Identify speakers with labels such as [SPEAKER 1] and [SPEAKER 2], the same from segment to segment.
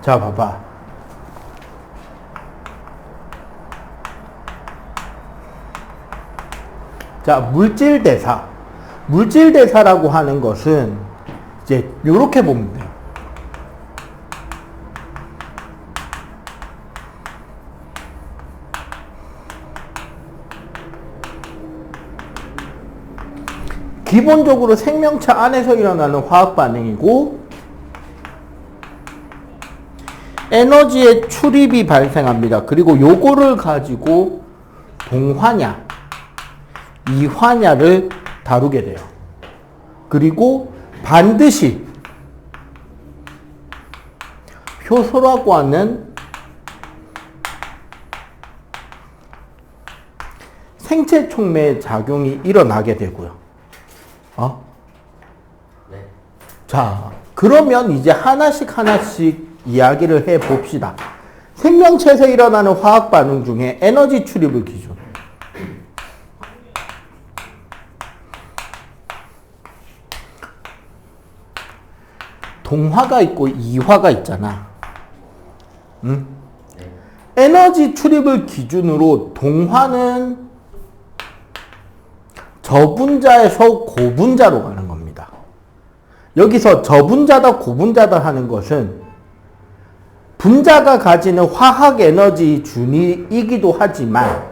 [SPEAKER 1] 자, 봐봐. 자, 물질대사. 물질대사라고 하는 것은 이제 요렇게 보면 돼요. 기본적으로 생명체 안에서 일어나는 화학 반응이고 에너지의 출입이 발생합니다. 그리고 요거를 가지고 동화냐, 이화냐를 다루게 돼요. 그리고 반드시 효소라고 하는 생체 촉매의 작용이 일어나게 되고요.
[SPEAKER 2] 네.
[SPEAKER 1] 자, 그러면 이제 하나씩 이야기를 해 봅시다. 생명체에서 일어나는 화학 반응 중에 에너지 출입을 기준. 동화가 있고 이화가 있잖아. 응?
[SPEAKER 2] 네.
[SPEAKER 1] 에너지 출입을 기준으로 동화는 저분자에서 고분자로 가는 겁니다. 여기서 저분자다 고분자다 하는 것은 분자가 가지는 화학 에너지 준위이기도 하지만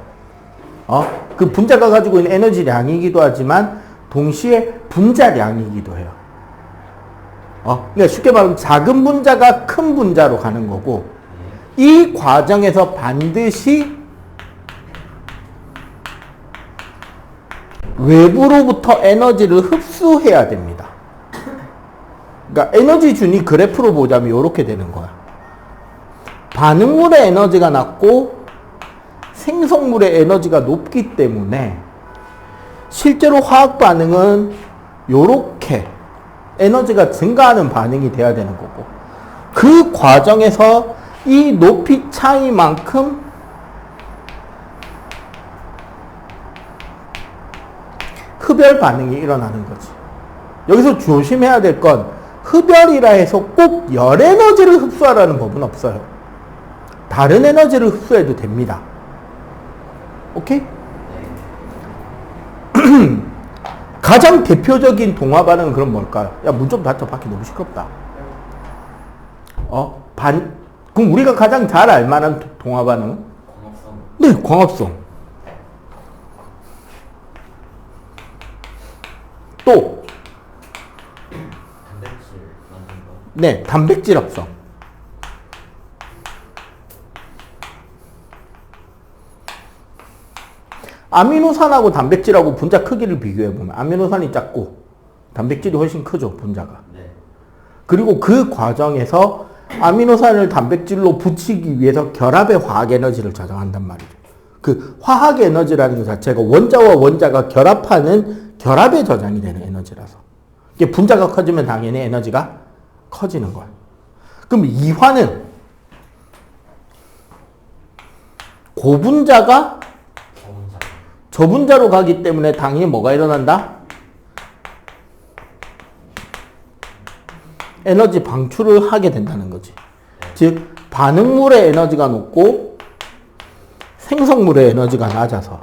[SPEAKER 1] 그 분자가 가지고 있는 에너지량이기도 하지만 동시에 분자량이기도 해요. 그러니까 쉽게 말하면 작은 분자가 큰 분자로 가는 거고 이 과정에서 반드시 외부로부터 에너지를 흡수해야 됩니다. 그러니까 에너지 준위 그래프로 보자면 이렇게 되는 거야. 반응물의 에너지가 낮고 생성물의 에너지가 높기 때문에 실제로 화학 반응은 이렇게 에너지가 증가하는 반응이 돼야 되는 거고 그 과정에서 이 높이 차이만큼 흡열 반응이 일어나는 거지. 여기서 조심해야 될 건 흡열이라 해서 꼭 열 에너지를 흡수하라는 법은 없어요. 다른 에너지를 흡수해도 됩니다. 오케이? 가장 대표적인 동화 반응은 그럼 뭘까요? 야, 문 좀 닫혀. 밖에 너무 시끄럽다. 그럼 우리가 가장 잘 알만한 동화 반응은?
[SPEAKER 2] 광합성.
[SPEAKER 1] 네, 광합성. 또
[SPEAKER 2] 단백질 만든 거.
[SPEAKER 1] 네, 단백질 합성. 아미노산하고 단백질하고 분자 크기를 비교해보면 아미노산이 작고 단백질이 훨씬 크죠, 분자가.
[SPEAKER 2] 네.
[SPEAKER 1] 그리고 그 과정에서 아미노산을 단백질로 붙이기 위해서 결합의 화학 에너지를 저장한단 말이죠. 그 화학 에너지라는 것 자체가 원자와 원자가 결합하는 결합에 저장이 되는 에너지라서. 이게 분자가 커지면 당연히 에너지가 커지는 거야. 그럼 이화는 고분자가 저분자로 가기 때문에 당연히 뭐가 일어난다? 에너지 방출을 하게 된다는 거지. 즉 반응물의 에너지가 높고 생성물의 에너지가 낮아서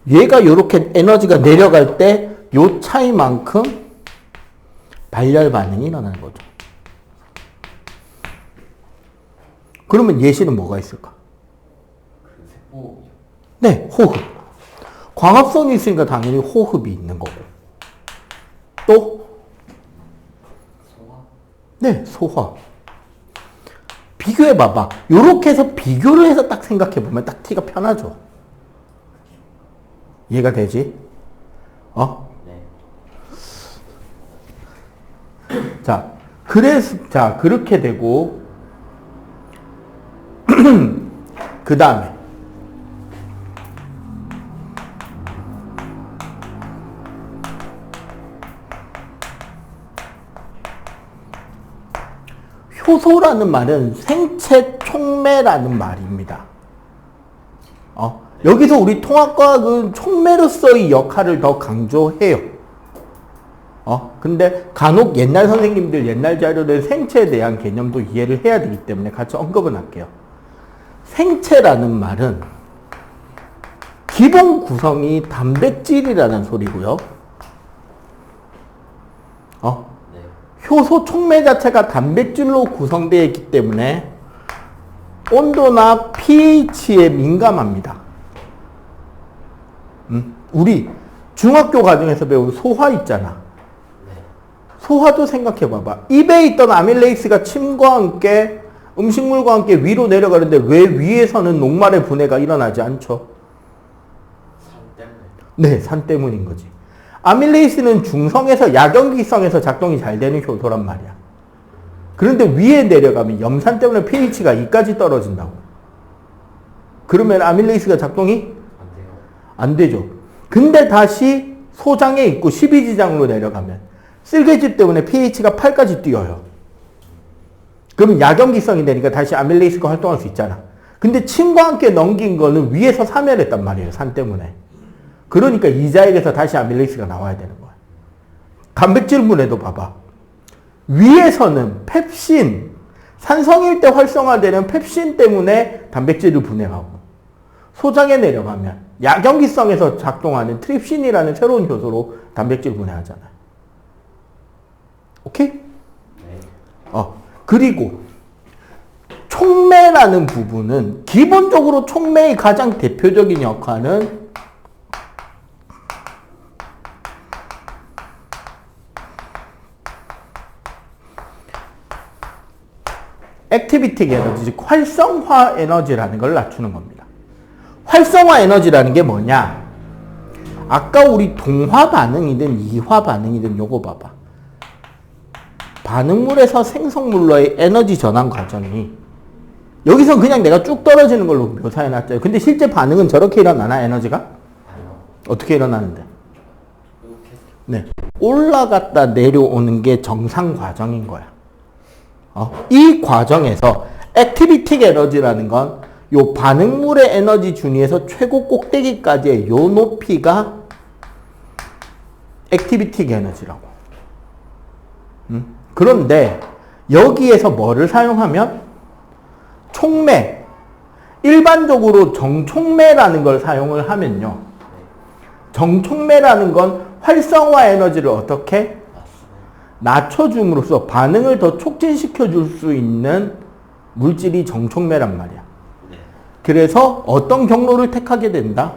[SPEAKER 1] 얘가 이렇게 에너지가 내려갈 때 요 차이만큼 발열 반응이 일어나는 거죠. 그러면 예시는 뭐가 있을까?
[SPEAKER 2] 세포.
[SPEAKER 1] 네, 호흡. 광합성이 있으니까 당연히 호흡이 있는 거고. 또?
[SPEAKER 2] 소화.
[SPEAKER 1] 네, 소화. 비교해봐봐. 요렇게 해서 비교를 해서 딱 생각해보면 딱 티가 편하죠. 이해가 되지?
[SPEAKER 2] 네.
[SPEAKER 1] 자, 그렇게 되고, 그 다음에, 효소라는 말은 생체 촉매라는 말입니다. 여기서 우리 통합과학은 촉매로서의 역할을 더 강조해요. 근데 간혹 옛날 선생님들 옛날 자료는 생체에 대한 개념도 이해를 해야 되기 때문에 같이 언급은 할게요. 생체라는 말은 기본 구성이 단백질이라는 소리고요.
[SPEAKER 2] 네.
[SPEAKER 1] 효소 촉매 자체가 단백질로 구성되어 있기 때문에 온도나 pH에 민감합니다. 우리 중학교 과정에서 배운 소화 있잖아. 소화도 생각해 봐봐. 입에 있던 아밀레이스가 침과 함께 음식물과 함께 위로 내려가는데 왜 위에서는 녹말의 분해가 일어나지 않죠?
[SPEAKER 2] 산 때문에.
[SPEAKER 1] 네, 산 때문인 거지. 아밀레이스는 중성에서 약염기성에서 작동이 잘 되는 효소란 말이야. 그런데 위에 내려가면 염산 때문에 pH가 2까지 떨어진다고. 그러면 아밀레이스가 작동이
[SPEAKER 2] 안 돼요.
[SPEAKER 1] 안 되죠. 근데 다시 소장에 있고 12지장으로 내려가면 쓸개즙 때문에 pH가 8까지 뛰어요. 그럼 약염기성이 되니까 다시 아밀레이스가 활동할 수 있잖아. 근데 침과 함께 넘긴 거는 위에서 사멸했단 말이에요. 산 때문에. 그러니까 이자액에서 다시 아밀레이스가 나와야 되는 거야. 단백질 분해도 봐봐. 위에서는 펩신, 산성일 때 활성화되는 펩신 때문에 단백질을 분해하고 소장에 내려가면 약염기성에서 작동하는 트립신이라는 새로운 효소로 단백질 분해하잖아요. 오케이?
[SPEAKER 2] 네.
[SPEAKER 1] 그리고 촉매라는 부분은 기본적으로 촉매의 가장 대표적인 역할은 액티비티 에너지, 즉 활성화 에너지라는 걸 낮추는 겁니다. 활성화 에너지라는 게 뭐냐? 아까 우리 동화 반응이든 이화 반응이든 요거 봐봐. 반응물에서 생성물로의 에너지 전환 과정이 여기서 그냥 내가 쭉 떨어지는 걸로 묘사해놨죠. 근데 실제 반응은 저렇게 일어나나 에너지가?
[SPEAKER 2] 아니요.
[SPEAKER 1] 어떻게 일어나는데?
[SPEAKER 2] 이렇게.
[SPEAKER 1] 네, 올라갔다 내려오는 게 정상 과정인 거야. 이 과정에서 액티비틱 에너지라는 건 요 반응물의 에너지 준위에서 최고 꼭대기까지의 요 높이가 액티비틱 에너지라고. 그런데 여기에서 뭐를 사용하면 촉매, 일반적으로 정촉매라는 걸 사용을 하면요. 정촉매라는 건 활성화 에너지를 어떻게 낮춰줌으로써 반응을 더 촉진시켜 줄 수 있는 물질이 정촉매란 말이야. 그래서 어떤 경로를 택하게 된다?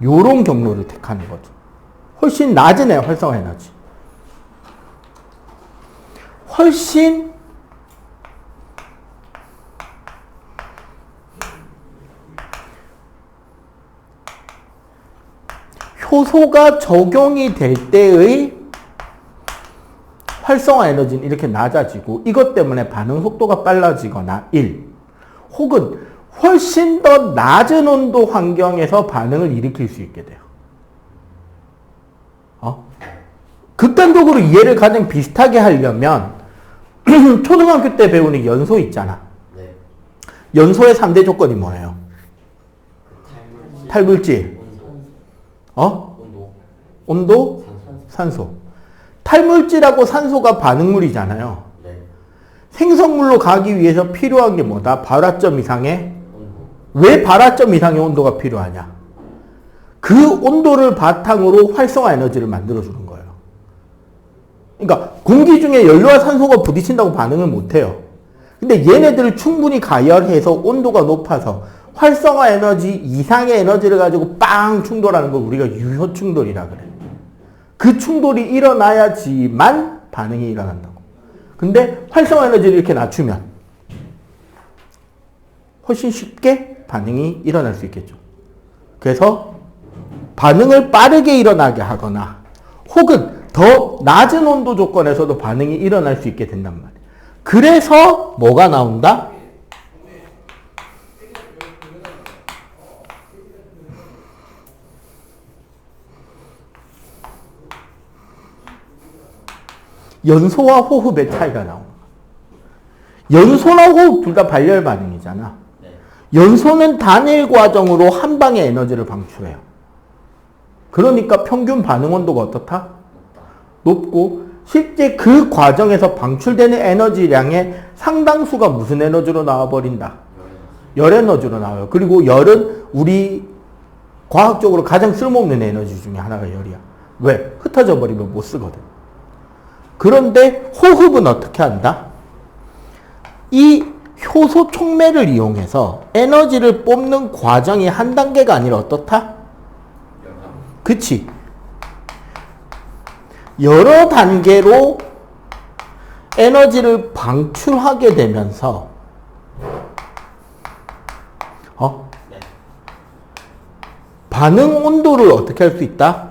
[SPEAKER 1] 요런 경로를 택하는 거죠. 훨씬 낮은 활성화 에너지. 훨씬 효소가 적용이 될 때의 활성화 에너지는 이렇게 낮아지고 이것 때문에 반응 속도가 빨라지거나 1. 혹은 훨씬 더 낮은 온도 환경에서 반응을 일으킬 수 있게 돼요. 극단적으로 이해를 가장 비슷하게 하려면 초등학교 때 배우는 연소 있잖아.
[SPEAKER 2] 네.
[SPEAKER 1] 연소의 3대 조건이 뭐예요? 탈물질,
[SPEAKER 2] 온도.
[SPEAKER 1] 온도, 산소. 탈물질하고 산소가 반응물이잖아요.
[SPEAKER 2] 네.
[SPEAKER 1] 생성물로 가기 위해서 필요한 게 뭐다? 발화점 이상의
[SPEAKER 2] 온도.
[SPEAKER 1] 왜 발화점 이상의 온도가 필요하냐? 그 온도를 바탕으로 활성화 에너지를 만들어주는 거예요. 그러니까 공기 중에 연료와 산소가 부딪힌다고 반응을 못해요. 근데 얘네들을 충분히 가열해서 온도가 높아서 활성화 에너지 이상의 에너지를 가지고 빵 충돌하는 걸 우리가 유효 충돌이라 그래. 그 충돌이 일어나야지만 반응이 일어난다고. 근데 활성화 에너지를 이렇게 낮추면 훨씬 쉽게 반응이 일어날 수 있겠죠. 그래서 반응을 빠르게 일어나게 하거나 혹은 더 낮은 온도 조건에서도 반응이 일어날 수 있게 된단 말이에요. 그래서 뭐가 나온다? 연소와 호흡의 차이가 나옵니다. 연소나 호흡 둘 다 발열 반응이잖아.
[SPEAKER 2] 네.
[SPEAKER 1] 연소는 단일 과정으로 한 방에 에너지를 방출해요. 그러니까 평균 반응 온도가 어떻다? 높고 실제 그 과정에서 방출되는 에너지량의 상당수가 무슨 에너지로 나와버린다? 열 에너지로 나와요. 그리고 열은 우리 과학적으로 가장 쓸모없는 에너지 중에 하나가 열이야. 왜? 흩어져 버리면 못 쓰거든. 그런데 호흡은 어떻게 한다? 이 효소 촉매를 이용해서 에너지를 뽑는 과정이 한 단계가 아니라 어떻다? 그치? 여러 단계로 에너지를 방출하게 되면서 반응 온도를 어떻게 할 수 있다?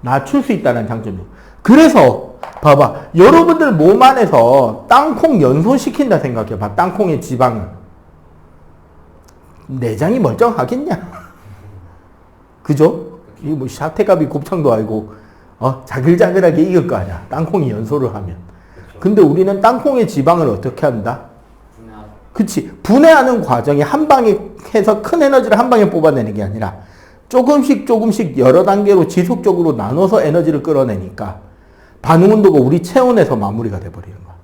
[SPEAKER 1] 낮출 수 있다는 장점이에요. 그래서 봐봐, 여러분들 몸 안에서 땅콩 연소시킨다 생각해봐. 땅콩의 지방을. 내장이 멀쩡하겠냐? 그죠? 이거 뭐 샤테가비 곱창도 아니고 자글자글하게 익을 거 아니야. 땅콩이 연소를 하면. 근데 우리는 땅콩의 지방을 어떻게 한다? 그치. 분해하는 과정이 한 방에 해서 큰 에너지를 한 방에 뽑아내는 게 아니라 조금씩 여러 단계로 지속적으로 나눠서 에너지를 끌어내니까 반응 온도가 우리 체온에서 마무리가 돼버리는 거야.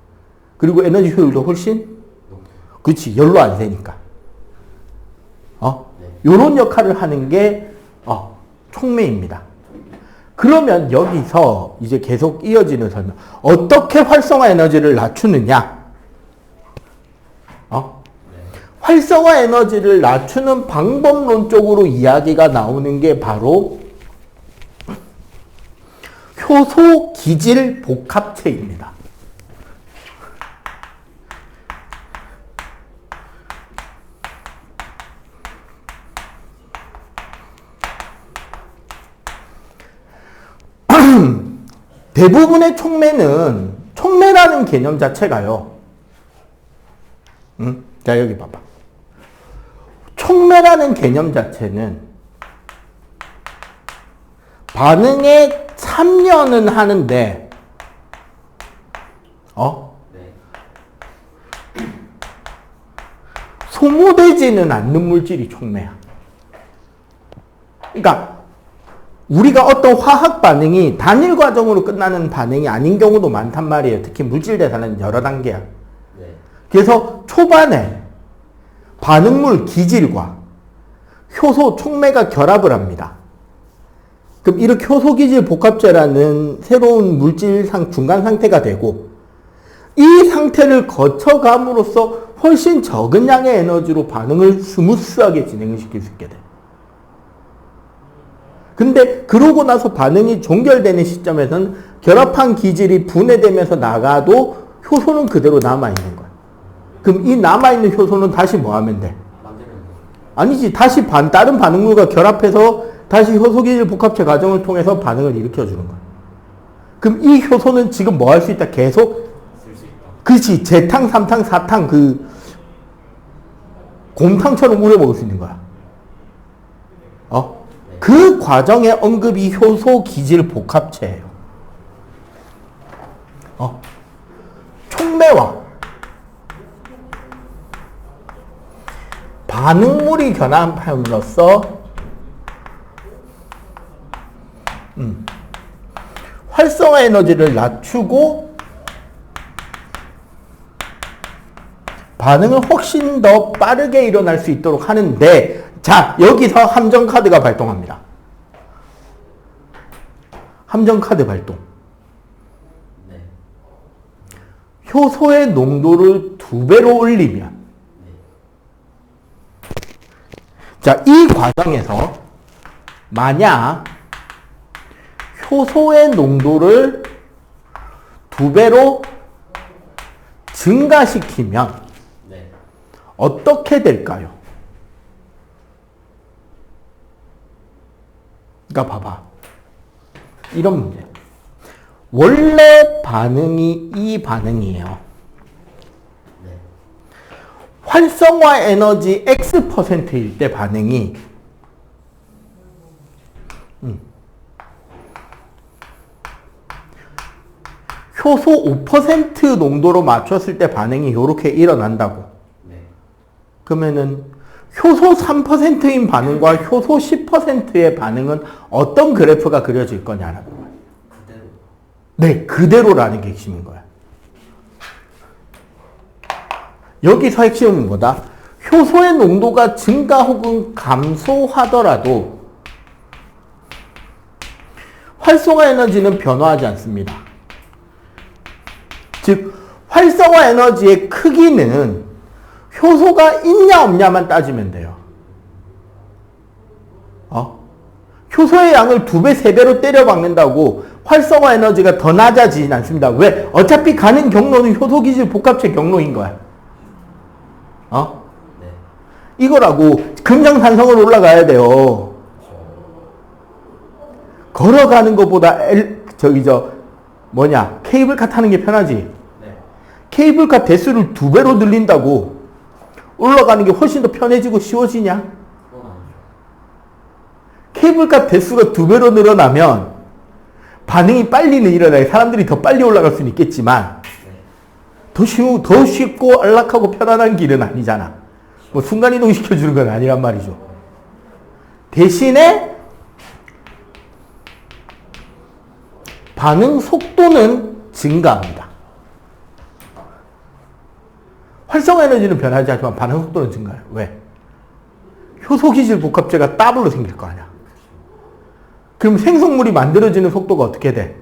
[SPEAKER 1] 그리고 에너지 효율도 훨씬 그치. 열로 안 새니까. 요런 역할을 하는 게 촉매입니다. 그러면 여기서 이제 계속 이어지는 설명. 어떻게 활성화 에너지를 낮추느냐? 활성화 에너지를 낮추는 방법론적으로 이야기가 나오는 게 바로 효소 기질 복합체입니다. 대부분의 촉매는 촉매라는 개념 자체가요. 자, 여기 봐봐. 촉매라는 개념 자체는 반응에 참여는 하는데, 소모되지는 않는 물질이 촉매야. 그러니까 우리가 어떤 화학 반응이 단일 과정으로 끝나는 반응이 아닌 경우도 많단 말이에요. 특히 물질 대사는 여러 단계야. 그래서 초반에 반응물 기질과 효소 촉매가 결합을 합니다. 그럼 이렇게 효소 기질 복합체라는 새로운 물질 중간 상태가 되고 이 상태를 거쳐감으로써 훨씬 적은 양의 에너지로 반응을 스무스하게 진행을 시킬 수 있게 돼. 근데 그러고 나서 반응이 종결되는 시점에서는 결합한 기질이 분해되면서 나가도 효소는 그대로 남아있는 거야. 그럼 이 남아있는 효소는 다시 뭐 하면 돼? 아니지. 다시 다른 반응물과 결합해서 다시 효소기질 복합체 과정을 통해서 반응을 일으켜주는 거야. 그럼 이 효소는 지금 뭐 할 수 있다? 계속? 그렇지. 재탕, 삼탕, 사탕 곰탕처럼 우려 먹을 수 있는 거야. 그 과정의 언급이 효소 기질 복합체예요. 촉매와 반응물이 결합함으로써 활성화 에너지를 낮추고 반응을 훨씬 더 빠르게 일어날 수 있도록 하는데, 자, 여기서 함정 카드가 발동합니다. 함정 카드 발동. 효소의 농도를 2배로 올리면, 자, 이 과정에서 만약 효소의 농도를 2배로 증가시키면 어떻게 될까요? 그러니까 봐봐. 이런 문제. 원래 반응이 이 반응이에요. 활성화 에너지 X%일 때 반응이 효소 5% 농도로 맞췄을 때 반응이 이렇게 일어난다고. 그러면은 효소 3%인 반응과 효소 10%의 반응은 어떤 그래프가 그려질 거냐라는 거예요. 네, 그대로라는 게 핵심인 거야. 여기서 핵심은 뭐다? 효소의 농도가 증가 혹은 감소하더라도 활성화 에너지는 변화하지 않습니다. 즉, 활성화 에너지의 크기는 효소가 있냐 없냐만 따지면 돼요. 효소의 양을 2배, 3배로 때려 박는다고 활성화 에너지가 더 낮아지진 않습니다. 왜? 어차피 가는 경로는 효소기질 복합체 경로인 거야.
[SPEAKER 2] 네.
[SPEAKER 1] 이거라고 금정산성을 올라가야 돼요. 걸어가는 것보다 케이블카 타는 게 편하지.
[SPEAKER 2] 네.
[SPEAKER 1] 케이블카 대수를 2배로 늘린다고 올라가는 게 훨씬 더 편해지고 쉬워지냐?
[SPEAKER 2] 그건 아니죠.
[SPEAKER 1] 케이블카 대수가 2배로 늘어나면 반응이 빨리는 일어나요. 사람들이 더 빨리 올라갈 수는 있겠지만 더 쉽고 안락하고 편안한 길은 아니잖아. 뭐 순간이동 시켜주는 건 아니란 말이죠. 대신에 반응 속도는 증가합니다. 활성화 에너지는 변하지 않지만 반응 속도는 증가해요. 왜? 효소기질 복합체가 더블로 생길 거 아니야. 그럼 생성물이 만들어지는 속도가 어떻게 돼?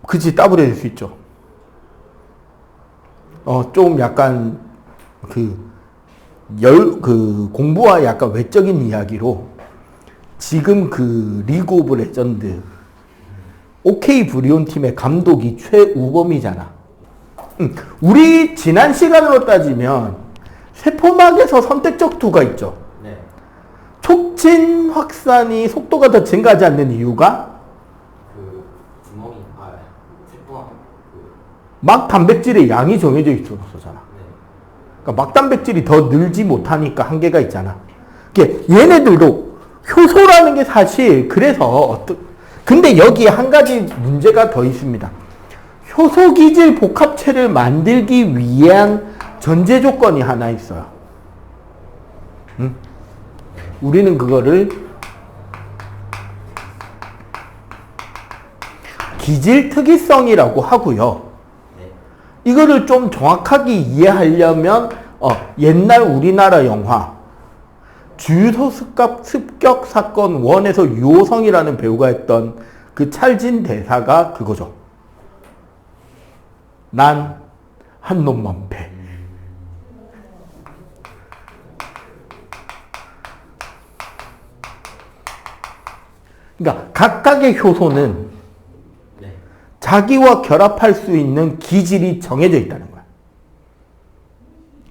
[SPEAKER 1] 그치, 더블해질 수 있죠. 좀 약간 공부와 약간 외적인 이야기로 지금 리그 오브 레전드 OK 브리온 팀의 감독이 최우범이잖아. 우리 지난 시간으로 따지면 세포막에서 선택적 투가 있죠.
[SPEAKER 2] 네.
[SPEAKER 1] 촉진 확산이 속도가 더 증가하지 않는 이유가
[SPEAKER 2] 구멍이 세포가
[SPEAKER 1] 막 단백질의 양이 정해져 있어서잖아.
[SPEAKER 2] 네.
[SPEAKER 1] 그러니까 막 단백질이 더 늘지 못하니까 한계가 있잖아. 얘네들도 효소라는 게 사실 그래서 근데 여기에 한 가지 문제가 더 있습니다. 효소 기질 복합체를 만들기 위한 전제 조건이 하나 있어요. 우리는 그거를 기질 특이성이라고 하고요. 이거를 좀 정확하게 이해하려면 옛날 우리나라 영화 주유소 습격 사건 1에서 유호성이라는 배우가 했던 그 찰진 대사가 그거죠. 난 한 놈만 패. 그러니까 각각의 효소는
[SPEAKER 2] 네.
[SPEAKER 1] 자기와 결합할 수 있는 기질이 정해져 있다는 거야.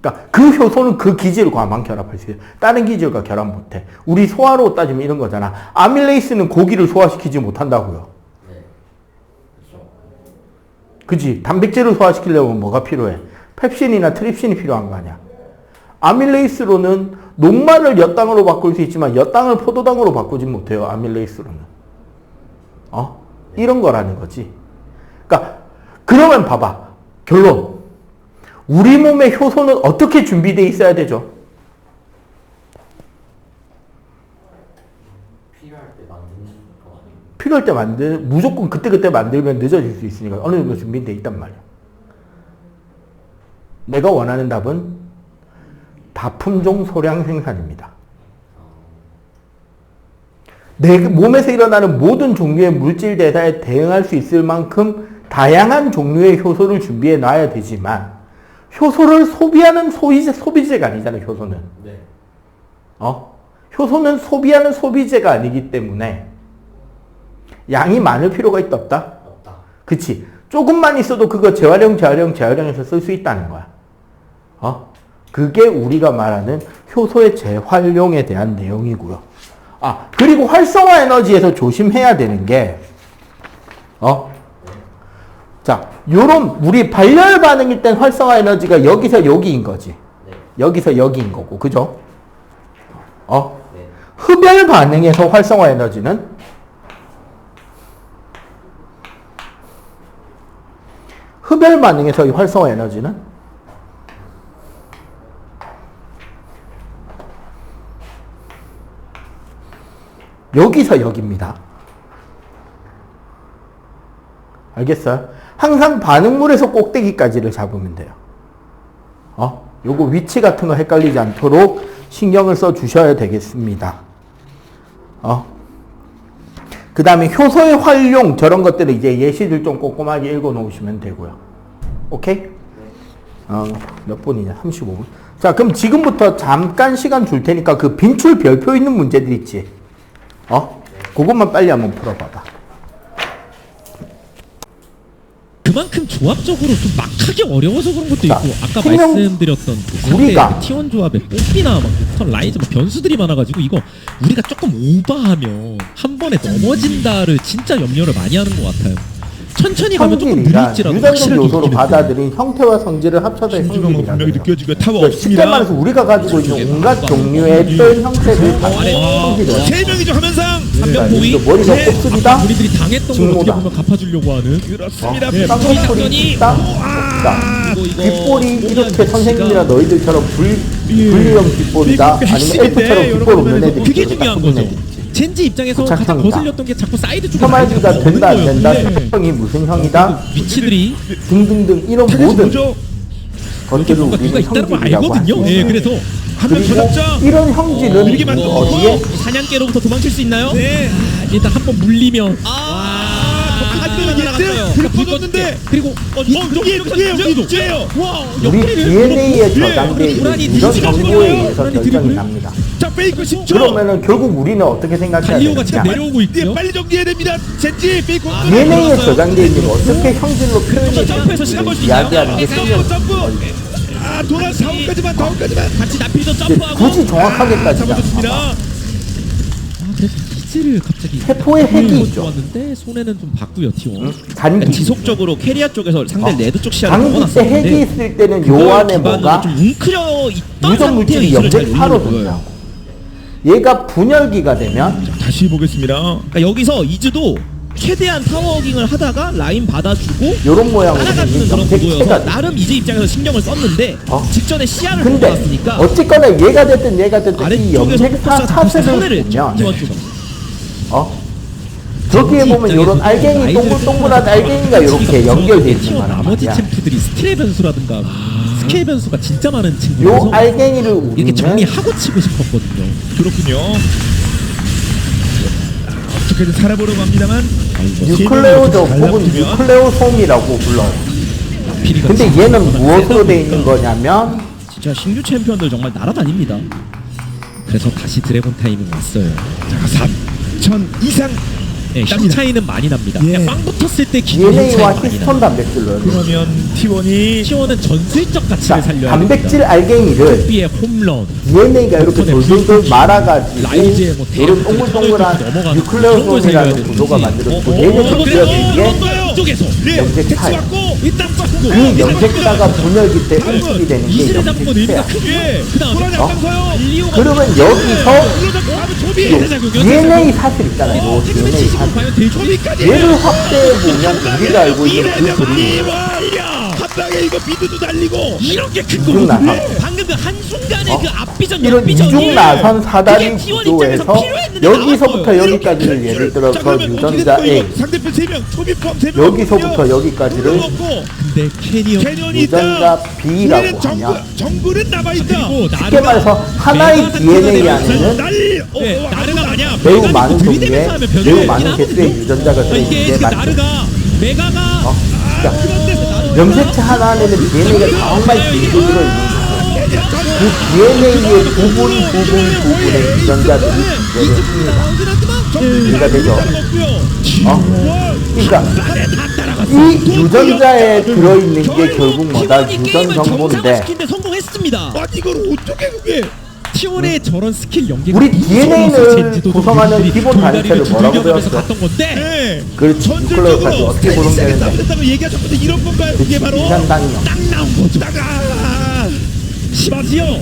[SPEAKER 1] 그러니까 그 효소는 그 기질과만 결합할 수 있어요. 다른 기질과 결합 못해. 우리 소화로 따지면 이런 거잖아. 아밀레이스는 고기를 소화시키지 못한다고요.
[SPEAKER 2] 네. 그렇죠.
[SPEAKER 1] 그지? 단백질을 소화시키려면 뭐가 필요해? 펩신이나 트립신이 필요한 거 아니야. 아밀레이스로는 녹말을 엿당으로 바꿀 수 있지만 엿당을 포도당으로 바꾸진 못해요. 아밀레이스로는. 이런 거라는 거지. 그러니까 그러면 봐봐. 결론. 우리 몸의 효소는 어떻게 준비되어 있어야 되죠?
[SPEAKER 2] 필요할 때 만드는 거 아니에요?
[SPEAKER 1] 필요할 때 무조건 그때그때 만들면 늦어질 수 있으니까 어느 정도 준비되어 있단 말이야. 내가 원하는 답은 다품종 소량 생산입니다. 내 몸에서 일어나는 모든 종류의 물질 대사에 대응할 수 있을 만큼 다양한 종류의 효소를 준비해 놔야 되지만 효소를 소비하는 소비재가 아니잖아요. 효소는.
[SPEAKER 2] 네.
[SPEAKER 1] 효소는 소비하는 소비재가 아니기 때문에 양이 많을 필요가 있다 없다?
[SPEAKER 2] 없다.
[SPEAKER 1] 그치. 조금만 있어도 그거 재활용해서 쓸 수 있다는 거야. 그게 우리가 말하는 효소의 재활용에 대한 내용이고요. 그리고 활성화 에너지에서 조심해야 되는 게, 자, 요런, 우리 발열 반응일 땐 활성화 에너지가 여기서 여기인 거지.
[SPEAKER 2] 네.
[SPEAKER 1] 여기서 여기인 거고, 그죠?
[SPEAKER 2] 네.
[SPEAKER 1] 흡열 반응에서 활성화 에너지는 흡열 반응에서 이 활성화 에너지는 여기서 여기입니다. 알겠어요? 항상 반응물에서 꼭대기까지를 잡으면 돼요. 요거 위치 같은 거 헷갈리지 않도록 신경을 써 주셔야 되겠습니다. 그 다음에 효소의 활용, 저런 것들은 이제 예시를 좀 꼼꼼하게 읽어 놓으시면 되고요. 오케이? 몇 분이냐? 35분. 자, 그럼 지금부터 잠깐 시간 줄 테니까 그 빈출 별표 있는 문제들 있지? 그것만 빨리 한번 풀어봐봐.
[SPEAKER 3] 그만큼 조합적으로 좀 막하기 어려워서 그런 것도
[SPEAKER 1] 자,
[SPEAKER 3] 있고 아까
[SPEAKER 1] 생명-
[SPEAKER 3] 말씀드렸던 그 상대
[SPEAKER 1] 우리가-
[SPEAKER 3] T1 조합에 뽕이나 막 턴 라이즈 막 변수들이 많아가지고 이거 우리가 조금 오버하면 한 번에 넘어진다를 진짜 염려를 많이 하는 것 같아요. 천천히 가면 조금
[SPEAKER 1] 성질이란
[SPEAKER 3] 느릴지라도
[SPEAKER 1] 유전적
[SPEAKER 3] 확실하게
[SPEAKER 1] 요소로
[SPEAKER 3] 이기는데.
[SPEAKER 1] 받아들인 형태와 성질을 합쳐서
[SPEAKER 4] 신주가 뭐 분명히 느껴지고 타워
[SPEAKER 1] 그러니까 쉽게
[SPEAKER 4] 없습니다.
[SPEAKER 1] 말해서 우리가 가지고 있는 온갖 종류의 표현 형태를 다 성질이야.
[SPEAKER 4] 세 명이죠 하면상.
[SPEAKER 1] 그러니까
[SPEAKER 3] 보이?
[SPEAKER 1] 이거 머리가
[SPEAKER 4] 네.
[SPEAKER 1] 곱슬이다?
[SPEAKER 3] 우리들이 당했던 걸 어떻게
[SPEAKER 1] 직모다.
[SPEAKER 3] 보면 갚아주려고 하는
[SPEAKER 4] 그렇습니다.
[SPEAKER 3] 네,
[SPEAKER 1] 쌍꺼풀이 있다? 없다.
[SPEAKER 3] 이거
[SPEAKER 1] 귓볼이 이렇게
[SPEAKER 3] 보면
[SPEAKER 1] 선생님이나 너희들처럼
[SPEAKER 4] 예.
[SPEAKER 1] 분리형 귓볼이다?
[SPEAKER 4] 그
[SPEAKER 1] 아니면
[SPEAKER 4] 핵심인데,
[SPEAKER 1] 엘프처럼 귓볼 없는
[SPEAKER 4] 여러분,
[SPEAKER 1] 애들이
[SPEAKER 3] 그게
[SPEAKER 1] 있다.
[SPEAKER 3] 중요한
[SPEAKER 1] 그런
[SPEAKER 3] 거죠.
[SPEAKER 1] 애들 있지.
[SPEAKER 3] 젠지 입장에서
[SPEAKER 1] 그
[SPEAKER 3] 가장
[SPEAKER 1] 착상이다.
[SPEAKER 3] 거슬렸던 게 자꾸 사이드 쪽에
[SPEAKER 1] 혐알지가 된다 안 된다,
[SPEAKER 3] 네.
[SPEAKER 1] 형이 무슨 형이다
[SPEAKER 3] 위치들이
[SPEAKER 1] 등등등 이런 모든
[SPEAKER 4] 뭐죠?
[SPEAKER 1] 것들을
[SPEAKER 3] 뭔가 누가
[SPEAKER 1] 우리는
[SPEAKER 3] 있다는 걸
[SPEAKER 1] 형질이라고
[SPEAKER 3] 알거든요.
[SPEAKER 1] 하죠.
[SPEAKER 3] 예, 그래서
[SPEAKER 4] 한명
[SPEAKER 1] 그리고
[SPEAKER 4] 찾았죠?
[SPEAKER 1] 이런 형질은
[SPEAKER 4] 이렇게 만들어 놓고
[SPEAKER 1] 어디에
[SPEAKER 3] 사냥개로부터 도망칠 수 있나요?
[SPEAKER 4] 네.
[SPEAKER 3] 일단 한 번 물리면
[SPEAKER 4] 그래 퍼졌는데.
[SPEAKER 3] 그리고
[SPEAKER 4] 누구예요?
[SPEAKER 3] 와
[SPEAKER 1] 우리 DNA에 저장되어 있는
[SPEAKER 3] 고라니
[SPEAKER 1] 이런
[SPEAKER 3] 뒤집어진
[SPEAKER 1] 정보에
[SPEAKER 3] 거예요.
[SPEAKER 1] 의해서
[SPEAKER 3] 고라니
[SPEAKER 1] 결정이
[SPEAKER 3] 드리블.
[SPEAKER 1] 납니다.
[SPEAKER 4] 자 페이크 10초.
[SPEAKER 1] 그러면은 결국 우리는 어떻게 생각해야
[SPEAKER 3] 갈리오가 지금
[SPEAKER 1] 되느냐?
[SPEAKER 3] 내려오고 있고요.
[SPEAKER 4] 네, 빨리 정리해야 됩니다. 젠지 페이크.
[SPEAKER 1] DNA에 저장되어 있는 거 어떻게 형질로
[SPEAKER 3] 점프해서 시간 벌수 있나요?
[SPEAKER 1] 이야기하는 게
[SPEAKER 4] 점프 점프. 아 돌아 다운까지만.
[SPEAKER 3] 같이 나필도
[SPEAKER 1] 이제
[SPEAKER 3] 점프하고
[SPEAKER 1] 굳이 정확하게까지
[SPEAKER 4] 잡아줬습니다.
[SPEAKER 3] 그래서 이즈를 갑자기
[SPEAKER 1] 세포의 핵이 있죠.
[SPEAKER 3] 좋았는데 손에는 좀 봤고요 T1.
[SPEAKER 1] 단기
[SPEAKER 5] 지속적으로 캐리아 쪽에서 상대 레드 쪽 시야를
[SPEAKER 1] 단기 때
[SPEAKER 5] 먹어놨었는데
[SPEAKER 1] 핵이 있을 때는 요 안에 뭐가
[SPEAKER 5] 좀 웅크려 있던
[SPEAKER 1] 유전
[SPEAKER 5] 상태의
[SPEAKER 1] 물질이
[SPEAKER 5] 이즈를 잘
[SPEAKER 1] 염색파로
[SPEAKER 5] 노리는 거예요.
[SPEAKER 1] 된다고. 얘가 분열기가 되면
[SPEAKER 4] 다시 보겠습니다.
[SPEAKER 5] 그러니까 여기서 이즈도 최대한 타워깅을 하다가 라인 받아주고
[SPEAKER 1] 요런 모양으로
[SPEAKER 5] 따라가주는
[SPEAKER 1] 생긴
[SPEAKER 5] 그런 구도여서
[SPEAKER 1] 염색체가
[SPEAKER 5] 나름 이즈 입장에서 신경을 썼는데 직전에 시야를
[SPEAKER 1] 근데
[SPEAKER 5] 먹어놨으니까
[SPEAKER 1] 어쨌거나 얘가 됐든 얘가 됐든 이
[SPEAKER 5] 아래쪽에서
[SPEAKER 1] 염색파
[SPEAKER 5] 포커스가
[SPEAKER 1] 사슬을
[SPEAKER 5] 손해를
[SPEAKER 1] 보면
[SPEAKER 5] T1
[SPEAKER 1] 저기에 보면 요런 알갱이 동글동글한 알갱이가 이렇게 연결돼 있는
[SPEAKER 3] T1
[SPEAKER 1] 거란
[SPEAKER 3] 나머지
[SPEAKER 1] 말이야.
[SPEAKER 3] 챔프들이 스틸의 변수라든가 스케일 변수가 진짜 많은
[SPEAKER 1] 요
[SPEAKER 3] 친구라서
[SPEAKER 1] 알갱이를
[SPEAKER 3] 이렇게
[SPEAKER 1] 우리는
[SPEAKER 3] 정리하고 치고 싶었거든요.
[SPEAKER 4] 그렇군요. 어떻게든 살아보려고 합니다만
[SPEAKER 1] 뉴클레오저 혹은 뉴클레오솜이라고 불러요.
[SPEAKER 3] 비리가
[SPEAKER 1] 근데
[SPEAKER 3] 진짜
[SPEAKER 1] 얘는
[SPEAKER 3] 워낙
[SPEAKER 1] 무엇으로
[SPEAKER 3] 세다
[SPEAKER 1] 돼 있는
[SPEAKER 3] 보니까
[SPEAKER 1] 거냐면
[SPEAKER 5] 진짜 신규 챔피언들 정말 날아다닙니다.
[SPEAKER 3] 그래서 다시 드래곤 타이밍 왔어요.
[SPEAKER 4] 자 3천 이상.
[SPEAKER 3] 네, 힘 차이는 많이 납니다.
[SPEAKER 4] 예.
[SPEAKER 3] 그냥 빵 붙었을 때 기준 힘
[SPEAKER 1] DNA와
[SPEAKER 3] 차이가 많이
[SPEAKER 1] 히스톤
[SPEAKER 3] 나요.
[SPEAKER 1] 단백질로요.
[SPEAKER 4] 그러면 T1이
[SPEAKER 3] T1은 전술적 가치를
[SPEAKER 1] 자,
[SPEAKER 3] 살려야
[SPEAKER 1] 단백질 알갱이를
[SPEAKER 3] B의 홈런
[SPEAKER 1] DNA가 이렇게 돌돌돌 말아가지고
[SPEAKER 3] 라이즈의 뭐
[SPEAKER 1] 이런
[SPEAKER 3] 대형
[SPEAKER 1] 동글동글한
[SPEAKER 3] 터널 넘어가는 그런 걸 살려야
[SPEAKER 1] 뉴클레오솜이라는
[SPEAKER 3] 되는지.
[SPEAKER 1] 구조가 만들어지고
[SPEAKER 3] 어,
[SPEAKER 1] 얘네들
[SPEAKER 3] 어,
[SPEAKER 1] 그려진 게
[SPEAKER 3] 이쪽에서
[SPEAKER 4] 네,
[SPEAKER 1] 염색파예요.
[SPEAKER 4] 맞고 일단 맞고
[SPEAKER 1] 그 염색자가 분열기 때 움직이 되는 게
[SPEAKER 3] 이슬을 잡고 의미가
[SPEAKER 1] 염색체야.
[SPEAKER 3] 크고
[SPEAKER 4] 예.
[SPEAKER 3] 그 다음에
[SPEAKER 4] 호란이 앞장서요.
[SPEAKER 3] 리오가
[SPEAKER 1] 그러면 여기서
[SPEAKER 4] 물러잡고 가면 초비.
[SPEAKER 1] DNA 사슬 있잖아요. 요 DNA 사슬.
[SPEAKER 3] 과연 대중이
[SPEAKER 4] 초비까지.
[SPEAKER 1] 얘를 확대해보면 우리가 알고 있는 그 그림이
[SPEAKER 4] 한 방에 이거 비드도 달리고.
[SPEAKER 3] 이렇게 큰
[SPEAKER 1] 이중 나선.
[SPEAKER 3] 거거든요. 방금 그 한순간에 그 앞비전
[SPEAKER 1] 이런
[SPEAKER 3] 옆비전이
[SPEAKER 1] 이중 나선
[SPEAKER 3] 그게
[SPEAKER 1] 사다리
[SPEAKER 3] T1 입장에서
[SPEAKER 1] 구조에서
[SPEAKER 3] 필요했는데
[SPEAKER 1] 여기서부터
[SPEAKER 3] 나왔어요.
[SPEAKER 1] 여기까지를 예를 들어서 유전자
[SPEAKER 4] 이거
[SPEAKER 1] A
[SPEAKER 4] 상대편 3명 초비 포함 3명.
[SPEAKER 1] 여기서부터 여기까지를
[SPEAKER 3] 근데 캐니언
[SPEAKER 4] 캐년이
[SPEAKER 1] 유전자
[SPEAKER 4] 있다.
[SPEAKER 1] B라고
[SPEAKER 4] 얘는
[SPEAKER 1] 하면
[SPEAKER 4] 정글은 남아 있다.
[SPEAKER 3] 그리고
[SPEAKER 1] 쉽게 말해서 하나의 DNA 안에는
[SPEAKER 3] 네, 나르가 아니야.
[SPEAKER 1] 매우
[SPEAKER 3] 메가가
[SPEAKER 1] 많은
[SPEAKER 3] 그
[SPEAKER 1] 종류의
[SPEAKER 3] 들이대면서 하면 변형이
[SPEAKER 1] 매우
[SPEAKER 3] 되긴
[SPEAKER 1] 많은
[SPEAKER 3] 하거든요.
[SPEAKER 1] 개수의 유전자가
[SPEAKER 3] 이게
[SPEAKER 1] 들어있는
[SPEAKER 3] 그
[SPEAKER 1] 게 맞죠.
[SPEAKER 3] 나르가 메가가
[SPEAKER 1] 그러니까 염색체 하나 안에는 DNA가 정말 길게 들어있는 거예요. 그 DNA의 부분의 유전자들이 이해가 되죠. 그러니까 이 유전자에 들어있는 게 결국 뭐다? 유전 정보인데
[SPEAKER 3] 시키는데 성공했습니다.
[SPEAKER 4] 아니 이걸 어떻게 그게?
[SPEAKER 3] T1의 저런 스킬 연계가
[SPEAKER 1] 우리
[SPEAKER 3] 무서워서
[SPEAKER 1] DNA를
[SPEAKER 3] 젠지도
[SPEAKER 1] 구성하는
[SPEAKER 3] 우리들이
[SPEAKER 1] 기본
[SPEAKER 3] 돌다리를
[SPEAKER 1] 단체를 뭐라고
[SPEAKER 3] 두들겨가면서
[SPEAKER 1] 배웠어?
[SPEAKER 3] 갔던 건데
[SPEAKER 4] 네.
[SPEAKER 1] 그렇지. 뉴클레오까지 어떻게 구성되는데
[SPEAKER 4] 나쁘다고 얘기하셨거든. 이런 건가요? 그게 바로
[SPEAKER 1] 이산당이요.
[SPEAKER 3] 딱 나온 거죠.
[SPEAKER 4] 나가.
[SPEAKER 3] 심지어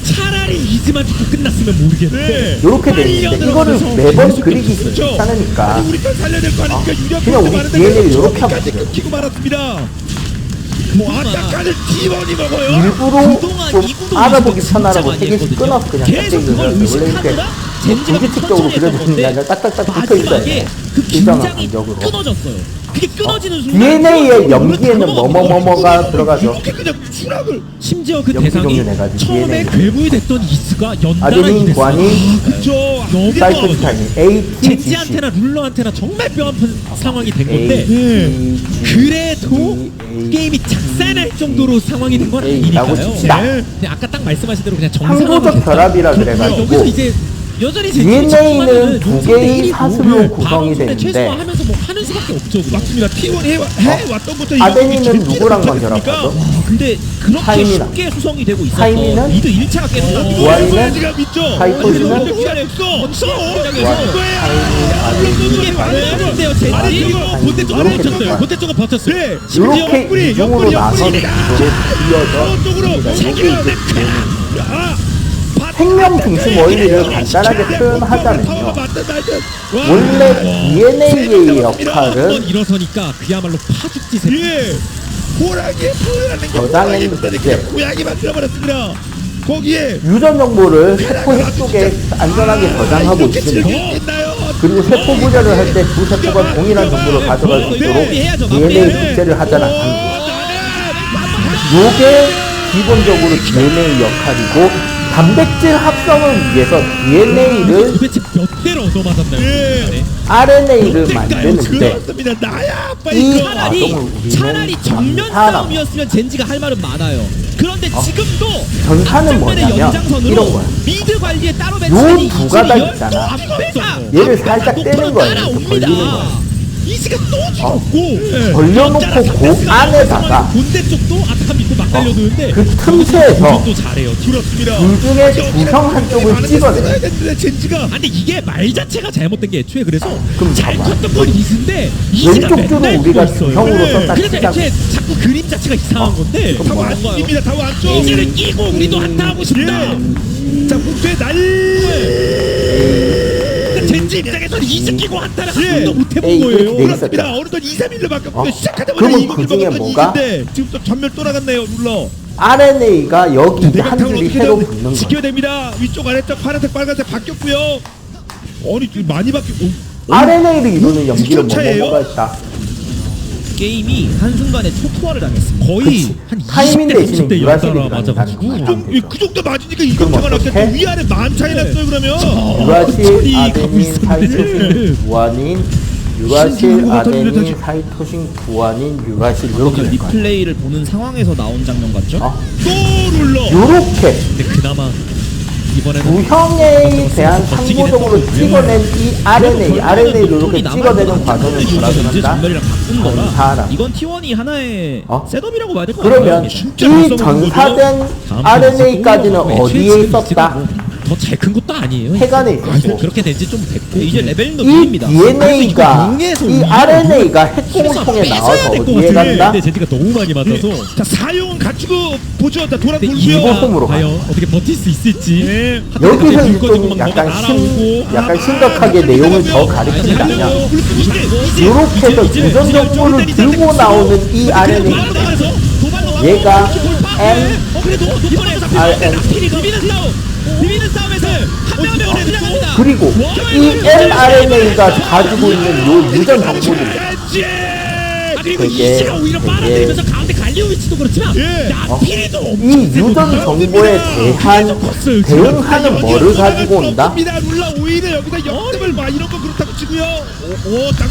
[SPEAKER 3] 차라리 이즈만 죽고 끝났으면 모르겠는데
[SPEAKER 1] 이렇게 돼 있는데 이거를 매번 그리기
[SPEAKER 4] 그렇죠.
[SPEAKER 1] 귀찮으니까
[SPEAKER 4] 아니 우리 편 살려야 될 거 아닙니까? 유력
[SPEAKER 1] 그냥 우리 DNA를 이렇게 하면 돼요.
[SPEAKER 4] 끊기고 말았습니다. 뭐 아까까지 T1이 먹어요.
[SPEAKER 1] 일부러
[SPEAKER 3] 그동안
[SPEAKER 1] 좀
[SPEAKER 3] 이구도
[SPEAKER 1] 알아보기
[SPEAKER 3] 진짜
[SPEAKER 1] 편하라고
[SPEAKER 3] 많이
[SPEAKER 1] 세 개씩
[SPEAKER 3] 했거든요.
[SPEAKER 1] 끊어서 그냥
[SPEAKER 3] 계속
[SPEAKER 1] 짝대기
[SPEAKER 3] 그걸
[SPEAKER 1] 그려서 원래 이렇게
[SPEAKER 3] 의식하느라 젠지가
[SPEAKER 1] 공식적으로
[SPEAKER 3] 천천히 했던
[SPEAKER 1] 그려주는 게 아니라
[SPEAKER 3] 건데
[SPEAKER 1] 딱딱딱 붙어 있어야
[SPEAKER 3] 마지막에
[SPEAKER 1] 돼.
[SPEAKER 3] 그
[SPEAKER 1] 일정한
[SPEAKER 3] 긴장이
[SPEAKER 1] 간격으로.
[SPEAKER 3] 끊어졌어요.
[SPEAKER 5] 그게 끊어지는 순간
[SPEAKER 1] DNA의 연기에는 뭐뭐뭐뭐가 들어가죠.
[SPEAKER 4] 이렇게 그냥 수락을.
[SPEAKER 5] 심지어 그
[SPEAKER 1] 연기
[SPEAKER 5] 대상이
[SPEAKER 1] 종류 네 가지,
[SPEAKER 5] 처음에
[SPEAKER 1] DNA.
[SPEAKER 5] 괴물이 됐던 이스가 연달아
[SPEAKER 1] 아데닌,
[SPEAKER 5] 이랬어.
[SPEAKER 1] 구아닌,
[SPEAKER 4] 그쵸.
[SPEAKER 5] 너무
[SPEAKER 1] 사이토스타인, ATGC,
[SPEAKER 5] 젠지한테나 룰러한테나 정말 뼈아픈 상황이 된 건데
[SPEAKER 1] ATGC,
[SPEAKER 5] 그래도 게임이 작살날 정도로 상황이 된 건
[SPEAKER 1] A라고
[SPEAKER 5] 아니니까요.
[SPEAKER 1] 칩시다.
[SPEAKER 5] 그냥 아까 딱 말씀하신 대로 그냥 정상화가
[SPEAKER 1] 항도적
[SPEAKER 5] 됐다.
[SPEAKER 1] 결합이라
[SPEAKER 5] 여기서
[SPEAKER 1] 그래가지고
[SPEAKER 5] 이제 여전히
[SPEAKER 1] DNA는 두 개의 사슬로 구성이 되는데
[SPEAKER 5] 최소화하면서 뭐 하는 수밖에 없죠. 그냥.
[SPEAKER 4] 맞습니다. T1 해왔던 것도 이거
[SPEAKER 1] 아데닌은
[SPEAKER 4] 이렇게
[SPEAKER 1] 누구랑만
[SPEAKER 4] 못했습니까?
[SPEAKER 1] 결합하죠?
[SPEAKER 5] 와, 근데 그렇게
[SPEAKER 1] 타이밍이나.
[SPEAKER 5] 쉽게 수성이 되고 있어서
[SPEAKER 1] 타이밍은?
[SPEAKER 5] 리드 1차가 깨졌다.
[SPEAKER 1] 구아인은?
[SPEAKER 4] 지금 있죠.
[SPEAKER 1] 사이토시는?
[SPEAKER 4] 시간이 없어.
[SPEAKER 5] 이게 말이에요.
[SPEAKER 4] 아니,
[SPEAKER 5] 젠지
[SPEAKER 4] 이거 본대 쪽으로
[SPEAKER 1] 이렇게
[SPEAKER 5] 버텼어요.
[SPEAKER 1] 될까요?
[SPEAKER 5] 본대 쪽은 버텼어요.
[SPEAKER 4] 네.
[SPEAKER 1] 이렇게
[SPEAKER 4] 옆구리,
[SPEAKER 1] 이중으로
[SPEAKER 4] 옆구리,
[SPEAKER 1] 나서는
[SPEAKER 4] 옆구리.
[SPEAKER 1] 구조로
[SPEAKER 4] 쪽으로
[SPEAKER 1] 이어져 이게 이제
[SPEAKER 4] 야,
[SPEAKER 1] 생명 중심 원리를 간단하게 표현하자면요. 원래 DNA의
[SPEAKER 5] 한번
[SPEAKER 1] 역할은
[SPEAKER 5] 일어서니까 그야말로 파죽지 세.
[SPEAKER 4] 예. 호랑이의 표현하는 게
[SPEAKER 1] 저장했는데
[SPEAKER 4] 고양이 만들어버렸습니다. 거기에
[SPEAKER 1] 유전 정보를 세포 핵 속에 안전하게 저장하고 있으며 그리고 세포 분열을 할 때 두 세포가 동일한 정보를 가져갈 수 있도록 DNA 복제를 하잖아. 요게 기본적으로 DNA 역할이고 단백질 합성을 위해서 DNA를
[SPEAKER 5] 도대체 몇 대를 얻어맞았나요?
[SPEAKER 4] 예.
[SPEAKER 1] RNA를 만드는데
[SPEAKER 4] 그렇습니다. 나야
[SPEAKER 1] 이
[SPEAKER 4] 빨리
[SPEAKER 1] 과정을
[SPEAKER 5] 차라리
[SPEAKER 1] 우리는
[SPEAKER 5] 정면
[SPEAKER 1] 전사라고.
[SPEAKER 5] 싸움이었으면 젠지가 할 말은 많아요. 그런데 지금도
[SPEAKER 1] 전사는
[SPEAKER 5] 앞전면의
[SPEAKER 1] 뭐냐면
[SPEAKER 5] 연장선으로
[SPEAKER 1] 이런 거야.
[SPEAKER 5] 미드 관리에 따로
[SPEAKER 1] 요
[SPEAKER 5] 배치된
[SPEAKER 1] 두 가닥 있잖아. 얘를 살짝 떼는 거예요. 이렇게 벌리는 거예요.
[SPEAKER 5] 이즈가 또 죽었고
[SPEAKER 1] 벌려놓고 그 안에다가
[SPEAKER 5] 본대 쪽도 아타칸 믿고 막 달려드는데
[SPEAKER 1] 그 틈새에서
[SPEAKER 5] 또 잘해요.
[SPEAKER 4] 그렇습니다.
[SPEAKER 1] 둘 중에 구성 한쪽을 찍어내.
[SPEAKER 4] 됐는데 젠지가
[SPEAKER 5] 근데 이게 말 자체가 잘못된 게 애초에 그래서
[SPEAKER 1] 그럼
[SPEAKER 5] 잘
[SPEAKER 1] 봐봐.
[SPEAKER 5] 컸던 건 이즈인데 이즈가
[SPEAKER 1] 왼쪽 줄은
[SPEAKER 5] 맨날
[SPEAKER 1] 우리가
[SPEAKER 5] 죽어 있어요.
[SPEAKER 1] 구형으로
[SPEAKER 4] 네.
[SPEAKER 1] 썼다
[SPEAKER 5] 그래서
[SPEAKER 1] 치자고.
[SPEAKER 5] 애초에 자꾸 그림 자체가 이상한 건데
[SPEAKER 1] 그럼
[SPEAKER 4] 타워
[SPEAKER 1] 뭔가요?
[SPEAKER 4] 안쪽입니다. 타워 안쪽.
[SPEAKER 5] 이즈를 끼고 우리도 한타하고 싶다.
[SPEAKER 4] 자 국토에
[SPEAKER 5] 젠지 입장에서는 이즈 끼고 한타를 한
[SPEAKER 4] 예.
[SPEAKER 5] 번도 못 해본
[SPEAKER 1] 에이,
[SPEAKER 5] 거예요.
[SPEAKER 1] 그렇게 돼 있었죠.
[SPEAKER 4] 그렇습니다. 어느덧 2, 3일로 바뀌었고 시작하자마자
[SPEAKER 1] 그러면
[SPEAKER 4] 이거
[SPEAKER 1] 그 중에 뭐가?
[SPEAKER 4] 지금 또 전멸 또 나갔네요. 눌러.
[SPEAKER 1] RNA가 여기 이제 한
[SPEAKER 4] 내각탕을
[SPEAKER 1] 줄이
[SPEAKER 4] 어떻게
[SPEAKER 1] 새로
[SPEAKER 4] 되면
[SPEAKER 1] 붙는 거야.
[SPEAKER 4] 지켜야 됩니다. 위쪽 아래쪽 파란색 빨간색 바뀌었고요. 아니 좀 많이 바뀌고.
[SPEAKER 1] RNA를 이루는 연기는
[SPEAKER 4] 차예요?
[SPEAKER 1] 뭐가 있다.
[SPEAKER 5] 게임이 한순간에 초토화를 당했습니다. 거의
[SPEAKER 1] 그치.
[SPEAKER 5] 한
[SPEAKER 1] 타이밍
[SPEAKER 5] 20대
[SPEAKER 1] 대신에
[SPEAKER 5] 30대
[SPEAKER 1] 유라실이
[SPEAKER 5] 연달아 맞아가지고
[SPEAKER 1] 들어가는 거야.
[SPEAKER 4] 그 정도 맞으니까 이
[SPEAKER 1] 그럼
[SPEAKER 4] 경차가
[SPEAKER 1] 어떡해?
[SPEAKER 4] 났겠죠. 위아래 만 차이 났어요 그러면.
[SPEAKER 1] 유라실,
[SPEAKER 5] 천천히 가고
[SPEAKER 1] 아데닌,
[SPEAKER 5] 있었는데.
[SPEAKER 1] 사이토신, 구아닌, 유라실,
[SPEAKER 4] 신기루가
[SPEAKER 1] 아데닌,
[SPEAKER 4] 터지면서
[SPEAKER 1] 사이토신, 구아닌, 유라실 이렇게 될 거야.
[SPEAKER 5] 리플레이를 보는 상황에서 나온 장면 같죠?
[SPEAKER 4] 또 눌러.
[SPEAKER 1] 요렇게
[SPEAKER 5] 근데 그나마 이번에는
[SPEAKER 1] 구형에 대한 상호적으로 찍어낸 이 RNA를 이렇게 찍어내는 과정을 뭐라고 한다?
[SPEAKER 5] 전멸이랑 바꾼 거라
[SPEAKER 1] 전사라.
[SPEAKER 5] 이건 T1이 하나의
[SPEAKER 1] 어?
[SPEAKER 5] 셋업이라고 봐야 될 것
[SPEAKER 1] 그러면
[SPEAKER 5] 같아요.
[SPEAKER 1] 이 전사된 RNA까지는 어디에 있었다?
[SPEAKER 5] 더잘 큰 것도 아니에요.
[SPEAKER 1] 해관에 있었고
[SPEAKER 5] 그렇게 된지 좀 됐고 이제 레벨링도
[SPEAKER 1] 이
[SPEAKER 5] 느립니다.
[SPEAKER 1] DNA가 이 RNA가 핵공을 통해 나와서 어디에 간다?
[SPEAKER 5] 근데 제지가 너무 많이 맞아서
[SPEAKER 4] 자 사용은 갖추고 보죠. 자 돌아
[SPEAKER 5] 근데
[SPEAKER 4] 돌고요.
[SPEAKER 1] 이거 홈으로
[SPEAKER 5] 과연 어떻게 버틸 수 있을지
[SPEAKER 4] 네.
[SPEAKER 1] 여기서 이제
[SPEAKER 5] 불꺼지고
[SPEAKER 1] 좀
[SPEAKER 5] 막
[SPEAKER 1] 약간
[SPEAKER 5] 뭐가 날아오고
[SPEAKER 1] 약간 심각하게 내용을 더 가리킨다면 이렇게 해서 유전 정보를 들고 나오는 이 RNA 얘가
[SPEAKER 5] 비비는 싸움에서 한 명을 그냥합니다.
[SPEAKER 1] 그리고 이 mRNA가 가지고 있는 요 유전 정보들이
[SPEAKER 5] 그리고
[SPEAKER 1] 되게-
[SPEAKER 5] 이시가 오히려 빨아들이면서 가운데 갈리오위치도 그렇지만
[SPEAKER 4] 예.
[SPEAKER 5] 야필이도
[SPEAKER 1] 이 유전 정보에 대한 대응하는 뭐를 가지고 온다?
[SPEAKER 4] 룰라 오히려 여기서 역습을 막 이런 거 그렇다고 치고요.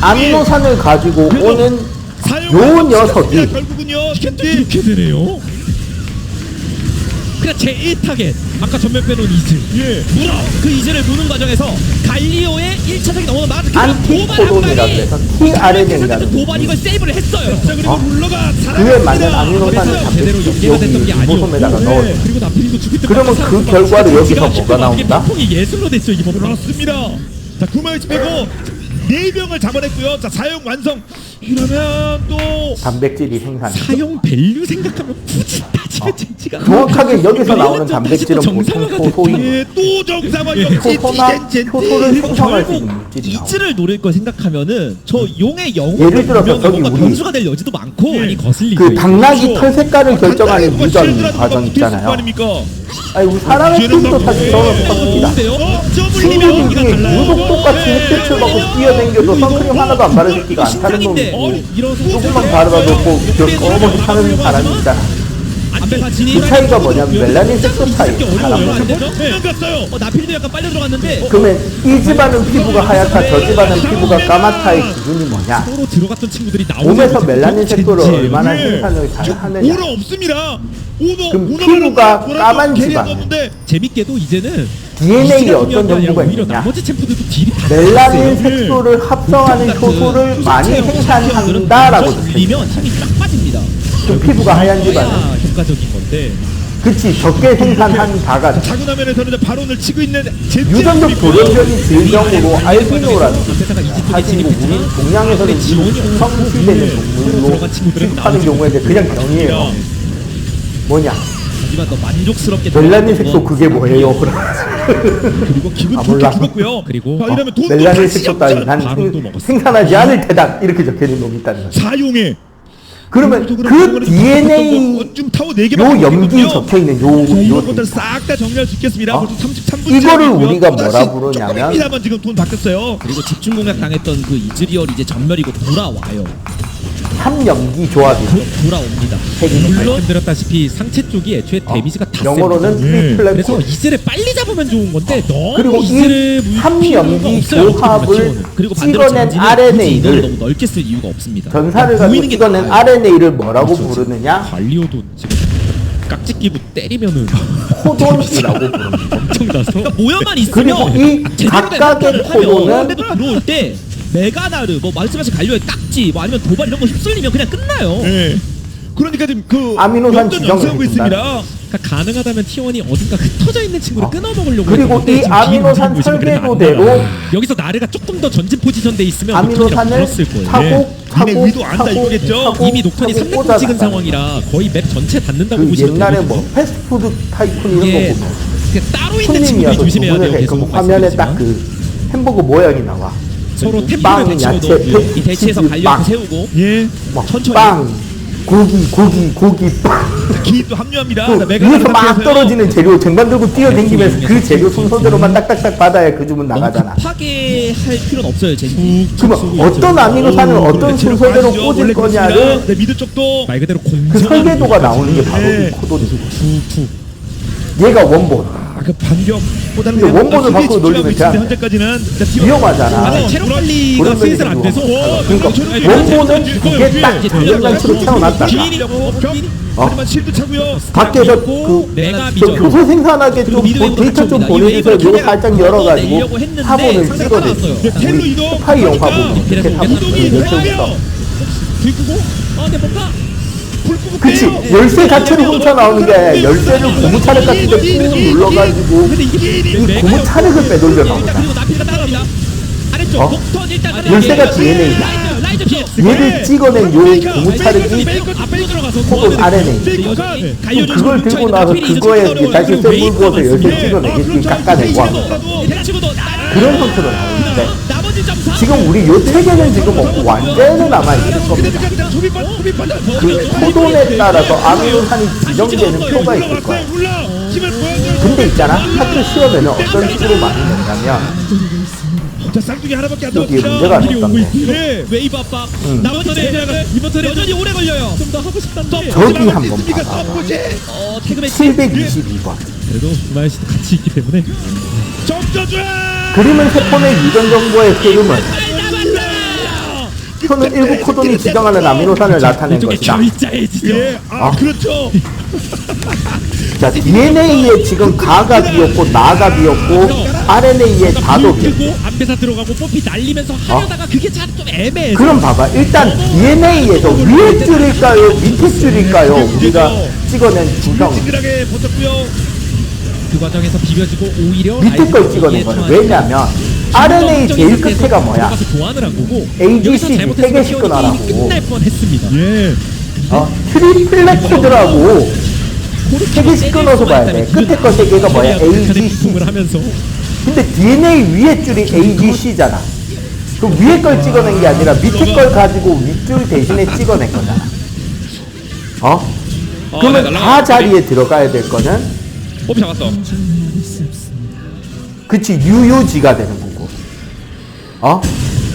[SPEAKER 1] 아미노산을 가지고 오는 요 녀석이
[SPEAKER 4] 결국은요.
[SPEAKER 5] 이렇게 되네요. 그냥 제1타겟 아까 전면 빼놓은 이즈
[SPEAKER 4] 예.
[SPEAKER 5] 물어 그 이즈를 무는 과정에서 갈리오의 1차적인 넘어가 맞아
[SPEAKER 1] 안티코돈이라고 해서 tRNA라는
[SPEAKER 5] 도발 이걸 세이브를 했어요.
[SPEAKER 4] 자 그리고 룰러가
[SPEAKER 1] 그에 맞는 아미노산을
[SPEAKER 5] 그래서 제대로
[SPEAKER 1] 잡듯이
[SPEAKER 5] 연계가 됐던 게
[SPEAKER 1] 여기 리보솜에다가
[SPEAKER 5] 아니었고
[SPEAKER 1] 넣어요.
[SPEAKER 5] 그리고 나필이도 죽일 때
[SPEAKER 1] 그러면 그 결과로 여기서 뭐가 나온다?
[SPEAKER 5] 폭풍이 예술로 됐죠 이번
[SPEAKER 4] 그렇습니다. 자 9명을 빼고 4명을 잡아냈고요. 자 사용 완성. 이러면 또
[SPEAKER 1] 단백질이 생산.
[SPEAKER 5] 사용 밸류 생각하면 굳이 따지면 젠지가
[SPEAKER 1] 정확하게 여기서 나오는
[SPEAKER 5] 좀
[SPEAKER 1] 단백질은
[SPEAKER 5] 다시 또
[SPEAKER 1] 보통
[SPEAKER 5] 정상화가
[SPEAKER 1] 효소인
[SPEAKER 4] 예, 또 정상화 역시
[SPEAKER 1] 효소나 효소를 생성할 수 있는 물질이 나와.
[SPEAKER 5] 이즈를 노릴 걸 생각하면 저 용의 영웅
[SPEAKER 1] 예를 들어서 저기 우리
[SPEAKER 5] 변수가 될 여지도 많고 많이 거슬리고
[SPEAKER 1] 그 당나귀
[SPEAKER 4] 그렇죠.
[SPEAKER 1] 털 색깔을 결정하는
[SPEAKER 4] 단단히
[SPEAKER 1] 유전
[SPEAKER 4] 실드라도
[SPEAKER 1] 과정
[SPEAKER 4] 막
[SPEAKER 1] 있잖아요.
[SPEAKER 4] 거 아닙니까?
[SPEAKER 1] 아니 우리 사람의 피도 사실 저런 겁니다.
[SPEAKER 4] 점을
[SPEAKER 1] 친구들이
[SPEAKER 4] 흘리면
[SPEAKER 1] 유독 똑같이 햇빛을 받고 뛰어댕겨도 선크림 하나도 안 바른 새끼가 안 타는 놈이
[SPEAKER 5] 일어서
[SPEAKER 1] 조금만 바라봐도 저 검은 타는 사람이 있잖아.
[SPEAKER 5] 안배가 진입.
[SPEAKER 1] 그 차이가 뭐냐면 멜라닌 색소 차이. 사람마다.
[SPEAKER 4] 분명 갔어요.
[SPEAKER 5] 나필도 약간 빨려 들어갔는데
[SPEAKER 1] 그러면 이 집안은 피부가 하얗다, 저 집안은 피부가 까맣다의 기준이 뭐냐?
[SPEAKER 3] 서로 들어갔던 친구들이 나오는
[SPEAKER 1] 몸에서 멜라닌 색소를 얼마나
[SPEAKER 4] 네.
[SPEAKER 1] 생산을 잘 하느냐?
[SPEAKER 4] 오너 없습니다. 오너
[SPEAKER 1] 그럼
[SPEAKER 4] 오너
[SPEAKER 1] 피부가
[SPEAKER 4] 뭐라도
[SPEAKER 1] 까만
[SPEAKER 4] 괜히
[SPEAKER 1] 집안은
[SPEAKER 4] 없는데
[SPEAKER 3] 재밌게도 이제는
[SPEAKER 1] DNA에
[SPEAKER 3] 이지가
[SPEAKER 1] 어떤
[SPEAKER 3] 중요한 게 아니라
[SPEAKER 1] 정보가
[SPEAKER 3] 오히려
[SPEAKER 1] 있느냐?
[SPEAKER 3] 나머지 챔프들도 딜이 다
[SPEAKER 1] 멜라닌
[SPEAKER 3] 있어요.
[SPEAKER 1] 색소를 합성하는 효소를 많이 생산한다라고 적혀있어.
[SPEAKER 5] 밀리면 힘이 쫙 빠집니다.
[SPEAKER 1] 좀 피부가 하얀 집안은.
[SPEAKER 3] 야 효과적인 건데
[SPEAKER 1] 그치, 적게 생산한 바가
[SPEAKER 4] 자군 화면에서는 이제 발언을 치고 있는
[SPEAKER 1] 유전적 돌연변이 질병으로 알비노라는
[SPEAKER 3] 앞에다가 이집 쪽에
[SPEAKER 1] 사실 뭐
[SPEAKER 3] 진입했지만
[SPEAKER 1] 우리 동양에서는 이 성취되는 동물로
[SPEAKER 3] 들어간 친구들은
[SPEAKER 1] 취급하는
[SPEAKER 3] 나오죠.
[SPEAKER 1] 경우에 이제 그냥 병이에요. 뭐냐?
[SPEAKER 5] 하지만 더 만족스럽게
[SPEAKER 1] 멜라닌 색소 그게 뭐예요?
[SPEAKER 4] 그리고 기분
[SPEAKER 1] 아,
[SPEAKER 4] 좋게
[SPEAKER 1] 몰라.
[SPEAKER 4] 죽었고요.
[SPEAKER 3] 그리고
[SPEAKER 4] 자, 이러면 돈도
[SPEAKER 1] 멜라닌
[SPEAKER 4] 다시
[SPEAKER 1] 색소 따위 난
[SPEAKER 3] 바로도 먹었어.
[SPEAKER 1] 생산하지 않을 테다 이렇게 적혀있는 놈이 있다는 거죠.
[SPEAKER 4] 사용해.
[SPEAKER 1] 그러면 그 DNA
[SPEAKER 4] 좀 타워 4개
[SPEAKER 1] 요 염기 적혀있는
[SPEAKER 4] 이런
[SPEAKER 1] 요
[SPEAKER 4] 것들 싹 다 정리할 수 있겠습니다.
[SPEAKER 1] 어?
[SPEAKER 4] 벌써 33분
[SPEAKER 1] 이거를 우리가 뭐라 부르냐면
[SPEAKER 4] 조금입니다만 지금 돈 바뀌었어요.
[SPEAKER 5] 그리고 집중 공략 당했던 그 이즈리얼 이제 전멸이고 돌아와요.
[SPEAKER 1] 삼염기 조합이죠.
[SPEAKER 5] 돌아옵니다.
[SPEAKER 3] 물론 말씀드렸다시피 상체 쪽이 애초에 데미지가 다
[SPEAKER 1] 영어로는
[SPEAKER 3] 셉니다.
[SPEAKER 4] 예.
[SPEAKER 1] 트리플렉
[SPEAKER 3] 그래서 이즈를 빨리 잡으면 좋은 건데 너무
[SPEAKER 1] 그리고
[SPEAKER 3] 이즈를
[SPEAKER 1] 이 삼염기 조합을
[SPEAKER 5] 그리고 반대로
[SPEAKER 1] 찍어낸
[SPEAKER 5] 전진은 굳이 이거를
[SPEAKER 1] RNA를
[SPEAKER 5] 너무 넓게 쓸 이유가 없습니다.
[SPEAKER 1] 전사를 가지고
[SPEAKER 5] 보이는 게
[SPEAKER 1] 찍어낸
[SPEAKER 5] 나아요.
[SPEAKER 1] RNA를 뭐라고 부르느냐?
[SPEAKER 3] 관리오도 지금 깍지 끼고 때리면은
[SPEAKER 1] 코돈이라고 부릅니다.
[SPEAKER 3] 엄청나서
[SPEAKER 5] 그러니까 모여만 있으면
[SPEAKER 1] 그리고 이
[SPEAKER 5] 제대로 된
[SPEAKER 1] 각각의
[SPEAKER 5] 선택을 하면
[SPEAKER 1] 코돈은
[SPEAKER 5] 근데도 들어올 때 메가나르 뭐 말씀하신 갈료의 딱지 뭐 아니면 도발 이런 거 휩쓸리면 그냥 끝나요.
[SPEAKER 4] 예. 그러니까 지금 그
[SPEAKER 1] 아미노산
[SPEAKER 4] 연전
[SPEAKER 1] 지정을
[SPEAKER 4] 연습하고
[SPEAKER 1] 해준다.
[SPEAKER 4] 있습니다.
[SPEAKER 3] 그러니까 가능하다면 T1이 어딘가 흩어져 있는 친구를 끊어먹으려고
[SPEAKER 1] 그리고
[SPEAKER 3] 했는데
[SPEAKER 1] 이
[SPEAKER 3] 지금
[SPEAKER 1] 아미노산
[SPEAKER 3] 뒤에 움직이고 있으면 그래도 안
[SPEAKER 1] 설계도대로
[SPEAKER 3] 나와요. 여기서 나르가 조금 더 전진 포지션돼 있으면 녹턴이랑
[SPEAKER 1] 아미노산을
[SPEAKER 3] 불었을 거예요.
[SPEAKER 1] 차곡
[SPEAKER 4] 위도 안다 이거겠죠?
[SPEAKER 3] 이미 녹턴이 3렙 찍은 상황이라 거의 맵 전체 닿는다고
[SPEAKER 1] 그
[SPEAKER 3] 보시면
[SPEAKER 1] 옛날에
[SPEAKER 3] 되거든요.
[SPEAKER 1] 뭐 패스트푸드 타이쿤 이런
[SPEAKER 3] 이게
[SPEAKER 1] 거 보면
[SPEAKER 3] 그 따로 있는 친구들이
[SPEAKER 1] 손님이어서
[SPEAKER 3] 조심해야 돼요.
[SPEAKER 1] 주문을 해.
[SPEAKER 3] 계속
[SPEAKER 1] 그럼 화면에 딱
[SPEAKER 3] 말씀드리지만.
[SPEAKER 1] 그 햄버거 모양이 나와.
[SPEAKER 3] 서로 템플을
[SPEAKER 1] 빵,
[SPEAKER 3] 대치고도
[SPEAKER 1] 야채,
[SPEAKER 5] 이 대치에서
[SPEAKER 1] 치즈,
[SPEAKER 5] 갈료
[SPEAKER 1] 빵.
[SPEAKER 5] 세우고
[SPEAKER 4] 예.
[SPEAKER 1] 막
[SPEAKER 5] 천천히.
[SPEAKER 1] 빵, 고기, 빵.
[SPEAKER 4] 기도 합류합니다.
[SPEAKER 1] 그
[SPEAKER 4] 자, 메가
[SPEAKER 1] 위에서 막
[SPEAKER 4] 상태에서요.
[SPEAKER 1] 떨어지는 재료 쟁반 들고 뛰어댕기면서 그 재료 순서대로만 딱딱딱 받아야 그 주문 나가잖아.
[SPEAKER 5] 급하게 할 필요는 없어요. 제
[SPEAKER 1] 그러면 어떤 아미노산을 어떤 순서대로 꽂을 거냐를
[SPEAKER 4] 네, 미드 쪽도
[SPEAKER 3] 말 그대로
[SPEAKER 1] 그
[SPEAKER 3] 공정한
[SPEAKER 1] 설계도가 나오는 게 바로
[SPEAKER 4] 네.
[SPEAKER 1] 이 코돈이고.
[SPEAKER 3] 툭툭
[SPEAKER 1] 얘가 원본.
[SPEAKER 4] 그 반격보다는
[SPEAKER 1] 근데 원본을 바꾸고 놀리면 그냥
[SPEAKER 4] 현재까지는
[SPEAKER 1] 위험하잖아.
[SPEAKER 3] 아니 체력 관리가
[SPEAKER 1] 그런
[SPEAKER 3] 슬슬 안
[SPEAKER 1] 면에서
[SPEAKER 3] 돼서
[SPEAKER 1] 그러니까 원본은 이게 딱 전면장치로 채워놨다가
[SPEAKER 4] 하지만 실드 차고요.
[SPEAKER 1] 밖에서 그
[SPEAKER 3] 내가
[SPEAKER 1] 저
[SPEAKER 3] 미전
[SPEAKER 1] 효소 생산하게 좀 데이터 좀 보내주세요. 이거 살짝 열어가지고 화분을 찍어내.
[SPEAKER 4] 텔로 이동.
[SPEAKER 1] 스파이 영화 보면 이렇게
[SPEAKER 4] 이동이
[SPEAKER 1] 화분을
[SPEAKER 4] 돼요.
[SPEAKER 1] 열어서.
[SPEAKER 3] 불 끄고 근데 뭔가
[SPEAKER 4] 불 끄고
[SPEAKER 1] 그치
[SPEAKER 4] 빼요.
[SPEAKER 1] 열쇠 자체를 훔쳐 나오는 게 아니라 열쇠를 고무차를 같은 데 꾹 눌러가지고
[SPEAKER 3] 근데 이게
[SPEAKER 1] 이 고무차를 빼돌려 나온다.
[SPEAKER 5] 그리고 나필가 따라갑니다. 아래쪽
[SPEAKER 1] 어?
[SPEAKER 5] 녹턴 일단
[SPEAKER 1] 열쇠가 DNA다.
[SPEAKER 5] 라이저 피해.
[SPEAKER 1] 얘를 찍어낸 요 고무차력이
[SPEAKER 5] 앞으로 들어가서
[SPEAKER 1] 코돈 RNA.
[SPEAKER 5] 여전히 갈려줘.
[SPEAKER 1] 그걸 들고 나서 그거에 다시 쇠물 부어서 열쇠 찍어내겠지 깎아내고 하고
[SPEAKER 5] 치고도
[SPEAKER 1] 그런 형태로 나오는데
[SPEAKER 5] 나머지 점사.
[SPEAKER 1] 지금 우리 요 체계는 지금 없고 완전히 남아있을 겁니다. 그 코돈에 따라서 아미노산이 지정되는 표가 있을 거야. 근데 있잖아 학교 시험에는 어떤 식으로 많이 낸다면
[SPEAKER 4] 자, 쌍둥이 하나밖에 안
[SPEAKER 1] 여기에
[SPEAKER 4] 남았습니다.
[SPEAKER 1] 문제가 있었던 게
[SPEAKER 4] 네.
[SPEAKER 5] 웨이브 압박.
[SPEAKER 1] 응.
[SPEAKER 5] 나머지 이번 턴에 여전히 오래 걸려요. 좀 더 하고 싶단데.
[SPEAKER 1] 저기 한번 봐봐.
[SPEAKER 5] 태그맨
[SPEAKER 1] 722번
[SPEAKER 3] 그래도 이마이 씨도 같이 있기 때문에
[SPEAKER 4] 점져줘.
[SPEAKER 1] 그림은 세포의 유전 정보의 흐름은 표는 일부 코돈이 지정하는 아미노산을 나타낸
[SPEAKER 3] 이쪽에
[SPEAKER 1] 것이다.
[SPEAKER 3] 결자해지죠.
[SPEAKER 4] 예. 그렇죠.
[SPEAKER 1] 자, DNA에 지금 가가 비었고 나가 비었고 RNA에 다도 비었고.
[SPEAKER 3] 고 안배사 들어가고 뽀삐 날리면서 하려다가 그게 잘 좀 애매해서
[SPEAKER 1] 그럼 봐봐. 일단 DNA에서 위에 줄일까요? 밑에 줄일까요? 우리가 찍어낸 구성.
[SPEAKER 4] 든든하게 버텼고요.
[SPEAKER 3] 그 과정에서 비벼지고 오히려
[SPEAKER 1] 밑에 걸 찍어낸 거예요. 왜냐면 RNA 제일 끝에가 뭐야?
[SPEAKER 3] 들어가서 교환을 한 거고
[SPEAKER 1] AGC
[SPEAKER 3] 여기서 잘못해서
[SPEAKER 1] 세 개씩
[SPEAKER 3] T1이
[SPEAKER 1] 끊어라고.
[SPEAKER 3] 게임이 끝날 뻔했습니다.
[SPEAKER 4] 예.
[SPEAKER 1] 트리플렉 코드라고 세 개씩 끊어서 봐야 돼. 끝에 거 세 개가 뭐야? AGC.
[SPEAKER 3] 을 하면서
[SPEAKER 1] 근데 DNA 위에 줄이 AGC잖아. 그 위에 걸 찍어낸 게 아니라 밑에 걸 가지고 윗줄 대신에 찍어낸 거잖아. 그러면 다 자리에 들어가야 될 거는
[SPEAKER 5] 뽀삐 잡았어.
[SPEAKER 1] 그치 UUG가 되는 거고.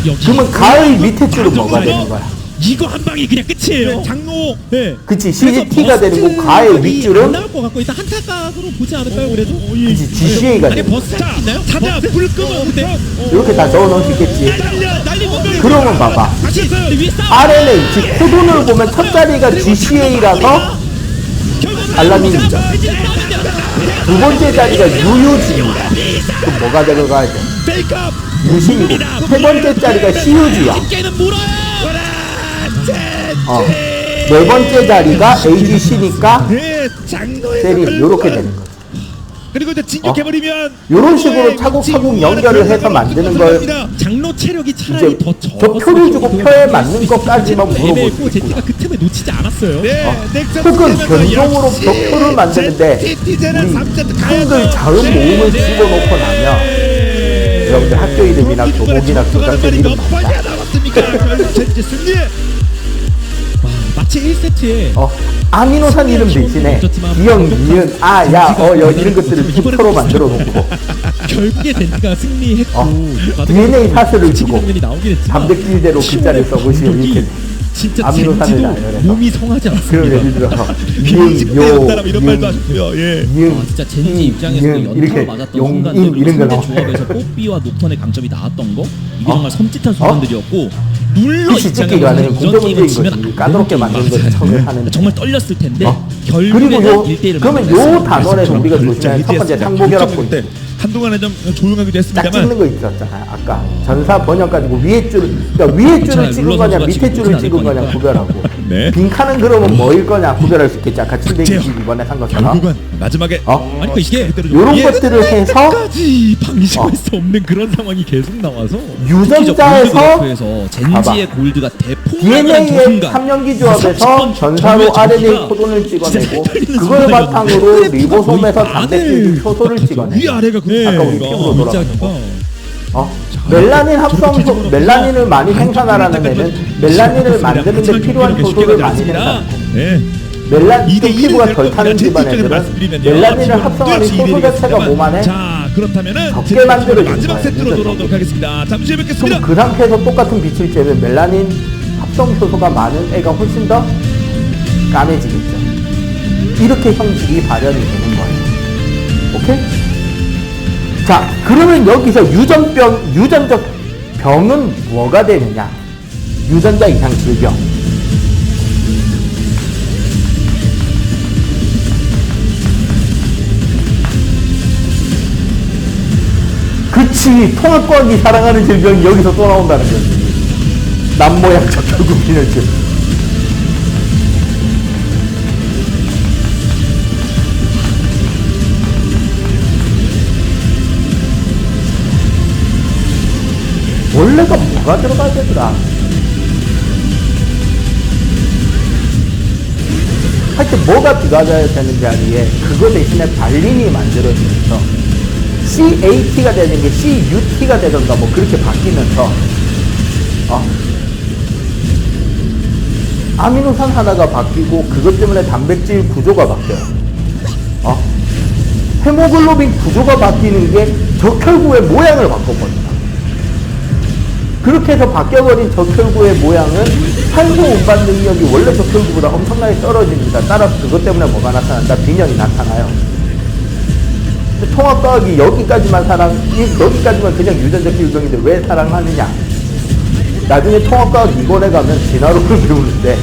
[SPEAKER 3] 여기
[SPEAKER 1] 그러면 가의 밑에 줄은 뭐가 되는 거야?
[SPEAKER 5] 이거 한 방이 그냥 끝이에요.
[SPEAKER 4] 네, 장로
[SPEAKER 5] 네.
[SPEAKER 1] 그치, CGT가 되고 가의
[SPEAKER 5] 안
[SPEAKER 1] 윗줄은
[SPEAKER 5] 나올 것 같고 일단 한타각으로 보지 않을까요 그래도?
[SPEAKER 1] 그치, GCA가
[SPEAKER 5] 아니
[SPEAKER 1] 되고
[SPEAKER 5] 버스
[SPEAKER 4] 자,
[SPEAKER 5] 있나요?
[SPEAKER 4] 찾아
[SPEAKER 5] 버스?
[SPEAKER 4] 불 끄고
[SPEAKER 5] 네.
[SPEAKER 1] 이렇게 다 적어 넣을 수 있겠지.
[SPEAKER 5] 날리고
[SPEAKER 1] 그러면 봐봐.
[SPEAKER 4] 다시 했어요.
[SPEAKER 5] 근데 위에 싸움.
[SPEAKER 1] RNA, 즉 코돈을 보면 첫 자리가 GCA라서 알라딘이죠. 두 번째 자리가 유유지입니다. 그럼 뭐가 들어가야 돼?
[SPEAKER 4] 페이크업.
[SPEAKER 1] 유신이고 세 번째 자리가 CUG야.
[SPEAKER 5] 깨는 물어요.
[SPEAKER 1] 네 번째 자리가 AGC니까
[SPEAKER 4] 네, 장로의
[SPEAKER 1] 세리 요렇게 되는 거야.
[SPEAKER 4] 그리고 이제 진격해버리면
[SPEAKER 1] 요런 식으로 차곡차곡 연결을 해서 만드는 걸
[SPEAKER 5] 장로 체력이 차라리
[SPEAKER 1] 이제
[SPEAKER 5] 더
[SPEAKER 1] 저 표를 주고 표에 맞는 것까지만 물어볼 수
[SPEAKER 5] 고 제티가 그 틈에 놓치지 않았어요.
[SPEAKER 4] 네,
[SPEAKER 1] 혹은 변동으로 벽표를 만드는데 우리 한글 자음 모음을 집어넣고 나면 여러분들 학교 이름이나 교복이나 교장선 이름 맞다.
[SPEAKER 4] 남았습니까? 제 승리.
[SPEAKER 5] 와, 마치 1세트에
[SPEAKER 1] 아미노산 이름 대신에 기영, 니은, 아, 야, 여 이런 것들을 부터로 만들어 놓고
[SPEAKER 5] 결국에 젠지가 승리했고
[SPEAKER 1] DNA 사슬을 주고
[SPEAKER 5] 장면이 나오긴 했지만
[SPEAKER 1] 단백질대로 글자를 써보시면 이렇게
[SPEAKER 5] 진짜
[SPEAKER 1] 아미노산을
[SPEAKER 5] 젠지도
[SPEAKER 1] 나열해서.
[SPEAKER 5] 몸이 성하지
[SPEAKER 1] 그럼
[SPEAKER 5] 않습니다.
[SPEAKER 1] 예를 들어서
[SPEAKER 4] 비혼식대였다라고 이런 말도 하셨고요. 예.
[SPEAKER 5] 진짜 젠지 입장에서도 연타로
[SPEAKER 1] 이렇게
[SPEAKER 5] 맞았던
[SPEAKER 1] 용,
[SPEAKER 5] 순간들
[SPEAKER 1] 인 이런 거
[SPEAKER 5] 상대
[SPEAKER 1] 나오네.
[SPEAKER 5] 조합에서 뽀삐와 녹턴의 강점이 나왔던 거 이게 정말 섬찟한 순간들이었고 물론
[SPEAKER 1] 혹시 찍기가는
[SPEAKER 5] 이전
[SPEAKER 1] 공정
[SPEAKER 5] 게임은
[SPEAKER 1] 문제인
[SPEAKER 5] 지면
[SPEAKER 1] 거지.
[SPEAKER 5] 안
[SPEAKER 1] 까다롭게
[SPEAKER 5] 되는
[SPEAKER 1] 만든
[SPEAKER 5] 게임이었어요.
[SPEAKER 1] 거지, 처음에 하는데.
[SPEAKER 5] 정말 떨렸을 텐데
[SPEAKER 1] 그리고
[SPEAKER 5] 결국에는
[SPEAKER 1] 요
[SPEAKER 5] 1대1을
[SPEAKER 1] 그러면 요 단원에서 우리가 조심해야 첫 번째 상보결합 포인트
[SPEAKER 4] 때 한동안에 좀 조용하기도
[SPEAKER 1] 딱
[SPEAKER 4] 했습니다만
[SPEAKER 1] 찍는 거 있었잖아. 아까 전사 번역 가지고 위에 줄, 그러니까 위에 줄을 찍은 거냐 밑에 줄을 찍은 거냐 구별하고
[SPEAKER 4] 네.
[SPEAKER 1] 빈칸은 그러면 뭐일 거냐 구별할 수 있겠지. 아까 722번에 산 것처럼.
[SPEAKER 4] 결국은 마지막에
[SPEAKER 5] 아니 그 이게
[SPEAKER 1] 요런 것들을 해서
[SPEAKER 5] 끝까지 방심할 수 없는 그런 상황이 계속 나와서
[SPEAKER 1] 유전자에서
[SPEAKER 5] 에서 젠지의 골드가 대폭락한 저
[SPEAKER 1] DNA의
[SPEAKER 5] 순간
[SPEAKER 1] 3년기 조합에서 전사로 RNA 코돈을 찍어내고 그걸 바탕으로 리보솜에서 단백질 효소를 찍어내.
[SPEAKER 4] 위아래가
[SPEAKER 1] 아까 우리 피부로 돌아가니까.
[SPEAKER 5] 어?
[SPEAKER 1] 멜라닌 합성 멜라닌을 많이 생산하라는 애는 멜라닌을 만드는데 필요한 효소를 많이 생산해.
[SPEAKER 4] 네.
[SPEAKER 1] 멜라닌 좀
[SPEAKER 4] 2대1을
[SPEAKER 1] 피부가 덜 타는 집안 애들은 멜라닌을 합성하는 효소 자체가 몸 안에
[SPEAKER 4] 자 그렇다면은
[SPEAKER 1] 적게 만들어주는
[SPEAKER 4] 마지막
[SPEAKER 1] 거예요.
[SPEAKER 4] 세트로
[SPEAKER 1] 진짜
[SPEAKER 4] 돌아오도록 하겠습니다. 잠시 후에
[SPEAKER 1] 그럼
[SPEAKER 4] 뵙겠습니다.
[SPEAKER 1] 그 상태에서 똑같은 빛을 쬐면 멜라닌 합성 효소가 많은 애가 훨씬 더 까매지겠죠. 이렇게 형질이 발현이 되는 거예요. 오케이? 자, 그러면 여기서 유전적 병은 뭐가 되느냐? 유전자 이상 질병. 그치, 통합과학이 사랑하는 질병이 여기서 또 나온다는 거지. 남모양적 결국 비현증. 원래가 뭐가 들어가야 되더라? 하여튼 뭐가 들어가야 되는 자리에 그거 대신에 발린이 만들어지면서 CAT가 되는 게 CUT가 되던가 뭐 그렇게 바뀌면서 아미노산 하나가 바뀌고 그것 때문에 단백질 구조가 바뀌어요. 헤모글로빈 구조가 바뀌는 게 적혈구의 모양을 바꿔버린다. 그렇게 해서 바뀌어버린 적혈구의 모양은 산소 운반 능력이 원래 적혈구보다 엄청나게 떨어집니다. 따라서 그것 때문에 뭐가 나타난다? 빈혈이 나타나요. 근데 통합과학이 여기까지만 여기까지만 그냥 유전적 질병인데 왜 사랑하느냐? 나중에 통합과학 이권에 가면 진화론을 배우는데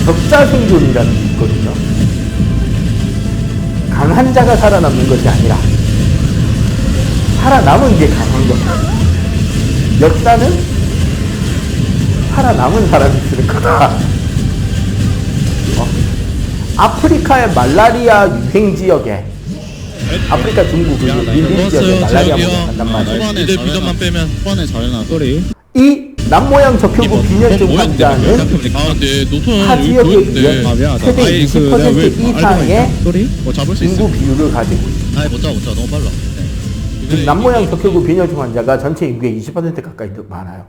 [SPEAKER 1] 적자생존이라는 게 있거든요. 강한 자가 살아남는 것이 아니라 살아남은 게 강한 거다. 역사는 살아남은 사람이 쓰는 거다. 아프리카의 말라리아 유행 지역에 아프리카 중부 그 밀림 지역에 말라리아 문제가 난단 말이에요.
[SPEAKER 6] 초반에 비전만 빼면 초반에 잘해놔서
[SPEAKER 1] 이 남모양 적혈구 빈혈증 환자는
[SPEAKER 6] 아 근데 노턴
[SPEAKER 1] 타
[SPEAKER 6] 여기
[SPEAKER 1] 지역에
[SPEAKER 6] 보였는데
[SPEAKER 1] 의해 최대 20% 이상의
[SPEAKER 6] 잡을 수 있어
[SPEAKER 1] 인구 비율을 가지고 있습니다.
[SPEAKER 6] 아니 못 잡아 너무 빨라
[SPEAKER 1] 즉 남모양 적혈구 빈혈증 환자가 전체 인구의 20% 가까이 많아요.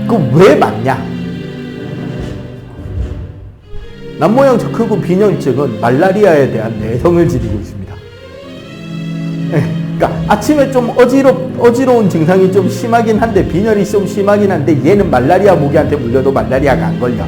[SPEAKER 1] 그 왜 많냐? 남모양 적혈구 빈혈증은 말라리아에 대한 내성을 지니고 있습니다. 그러니까 아침에 좀 어지러운 증상이 좀 심하긴 한데 빈혈이 좀 심하긴 한데 얘는 말라리아 모기한테 물려도 말라리아가 안 걸려.